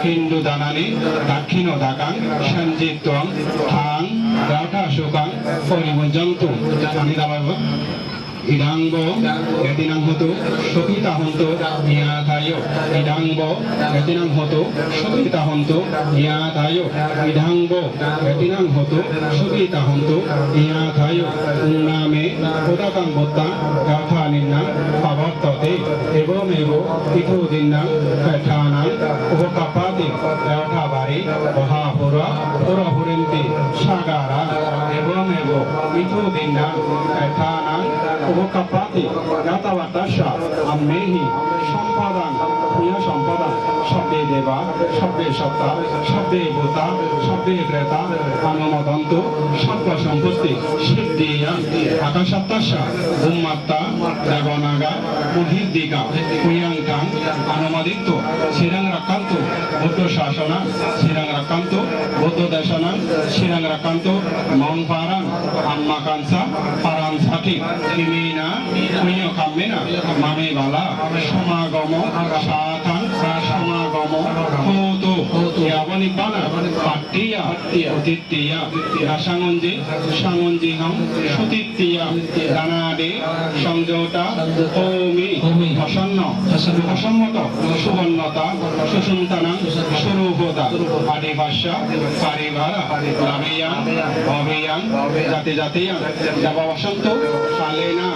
হিন্দু দানানি দাক্ষিণ দাকাং সঞ্জিত্বং থাং গাঠা সুকাং পরিমঞ্জন্তু আমি দাবাব Idangbo, Yatinang Hoto, Sokita Honto, Yatayo, Idangbo, Yatinang Hoto, Sokita Honto, Yatayo, Idangbo, Yatinang Hoto, Sokita Honto, Yatayo, Uname, Kodakang Botta, Gatanina, Pavatote, Ebo Mebo, Ito Dinang, Petana, Okapati, Yatabari, Ohapura, Orahurenti, Shagara, Ebo Mebo, Ito Dinang, Petana, Okapati, Gatawatasha, Amehi, Sampadan, Puya Sampadan, Shabde Deva, Shabde Shatta, Shabde Bhuta, Shabde Greta, Anomadanto, Shabda Sampusti, Shibdiya, Akashatasha, Ummatta, Devonaga, Muhiddika, Puyangkang, Anomaditto, Sirang Rakanto, Buddha Shashana, Sirang Rakanto, Buddha Dashana, Sirang Rakanto, Mount Paran, Ammakansa, Paransati, Kimina, মিও কামে না মামে বালা সমাগম সাথান সমাগম হতো ইয়াবনি বানা পাট্টিয়া অতিত্তিয়া রাসাঙ্গঞ্জি সাঙ্গঞ্জি হাম সুতিত্তিয়া দানাদে সংযতা হৌমি প্রসন্ন অসম্মত সুবর্ণতা সুসন্তানাং সুরূপতা আদিভাষা পারিভারা লাভেয়াং ভবেয়াং জাতি জাতীয়াং দেবা বসন্ত কালেনা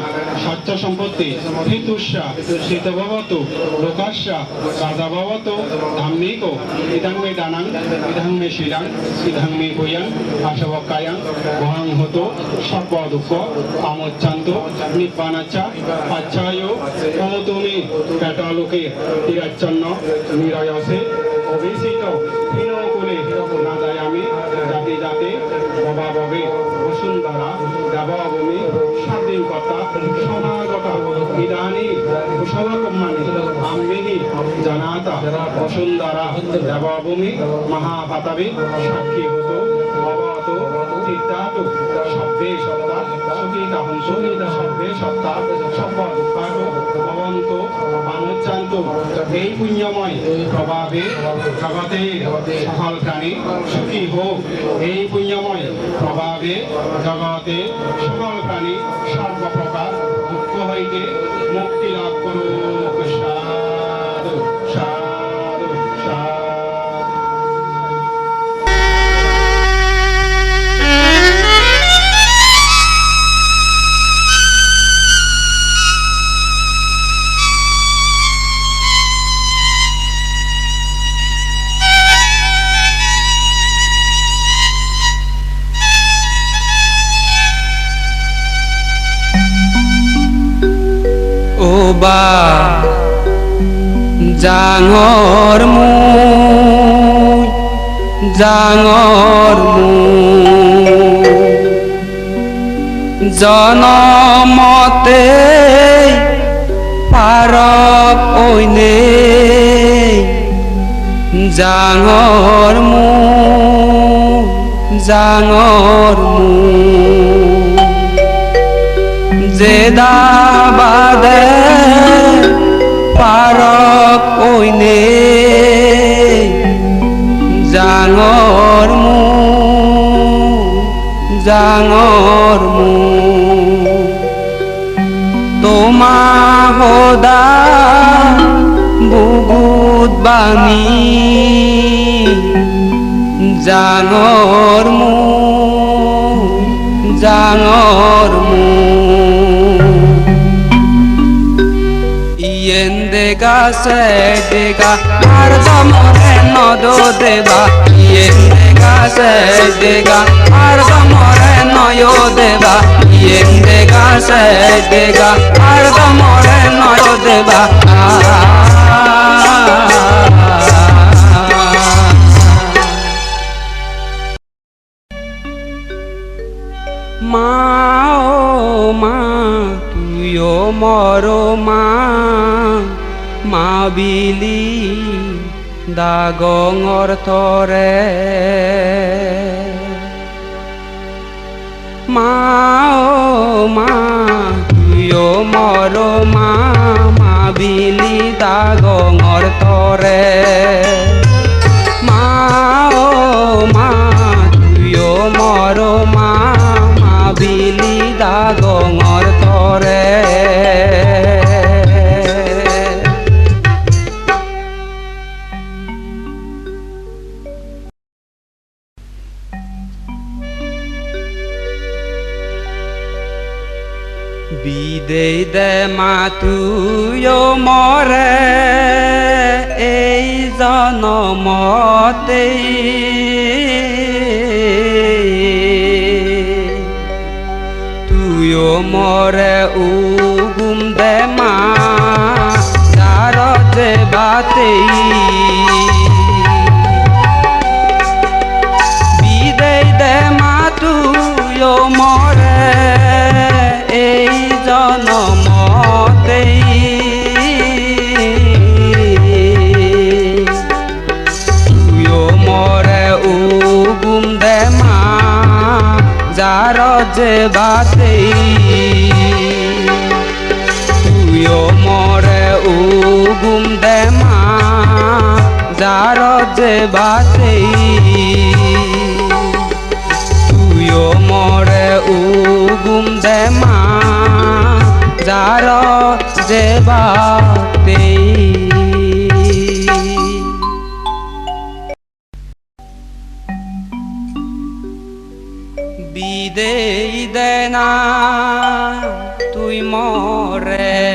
সচ্চ সম্পত্তি হিতুষ্যা শীতভবতু লোকাস্যা রাজাভবতু ধাম্মিকো ইদাং মে দানাং ইদাং মে শিরাং ইদাং মে ভূয়াং আশবকায়াং ভয়াং হতো সর্ব দুঃখ আমোচ্ছান্ত নিব্বানাচ্ছা আচ্ছায় ও তুমি পেটালোকে তিরাচ্ছন্ন নিরয়সে অভিষিত হীনকুলে নাদায়ামি জাতি জাতি অভাবে বসুন্ধরা দেবভূমি স্বাধীনতা সমাগতা ইদানি কুশলকম্মানি আম্মিহি জানাতা বসুন্ধরা দেবভূমি মহাপাতাবি সাক্ষী হতো ভবত চিত্তাতু সব্বে সত্তা সুখিতা হংসু সব্বে সত্তা সব্ব দুঃখাতু ভবন্ত মানুচ্ছান্ত এই পুণ্যময় প্রভাবে জগতে সকল প্রাণী সুখী হোক এই পুণ্যময় প্রভাবে জগতে সকল প্রাণী সর্বপ্রকার দুঃখ হইতে মুক্তি লাভ করুক সাধু সাধু সাধু Oba Jangor Mui Jangor Mui Janamote Parap Oine Jangor Mui Jangor Mui Jeda bade parok oine jangor mu toma hoda bugut bani jangor mu Yendega sedega arda moreno do deba Yendega sedega arda moreno yo deba Yendega sedega arda moreno yo deba Ma oh ma tuyo moro ma Mabili dagongor tore Ma oh ma tuyo moro ma Mabili dagongor tore Ma oh ma tuyo moro ma Mabili dagongor tore Bidei de matuyo more ei janomote tuyo more ugum de ma jarote batei Bidei de matuyo more ei জনমতে তুইও মরে উগুম দে মা যার যে বাতে উগুম দে মা যার যে বাতেই তুইও মরে উগুম দে মা যার যে বাতেই বিদেই দে না তুই মরে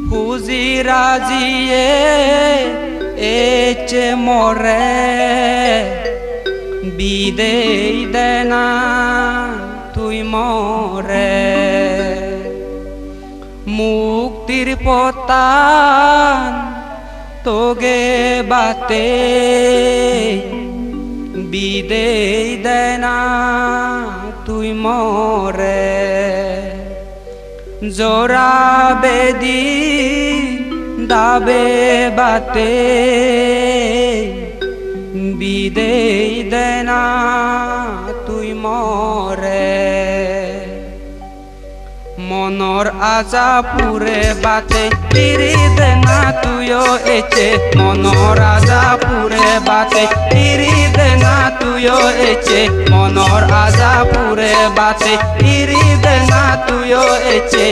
হুজিরাজিয়ে এচে মরে বিদেই দে না তুই মরে মুক্তির পতান তোগে বাতে বিদেই দে না তুই মরে জোড়া বেদি দাবে বাতে বিদেই দে না তুই মরে মনর আজা পুরে বাতে তিরি দে না তুইও এচে মনর আজা পুরে বাতে তিরি দে না তুইও এচে মনর আজা পুরে বাতে তিরি দে না তুইও এচে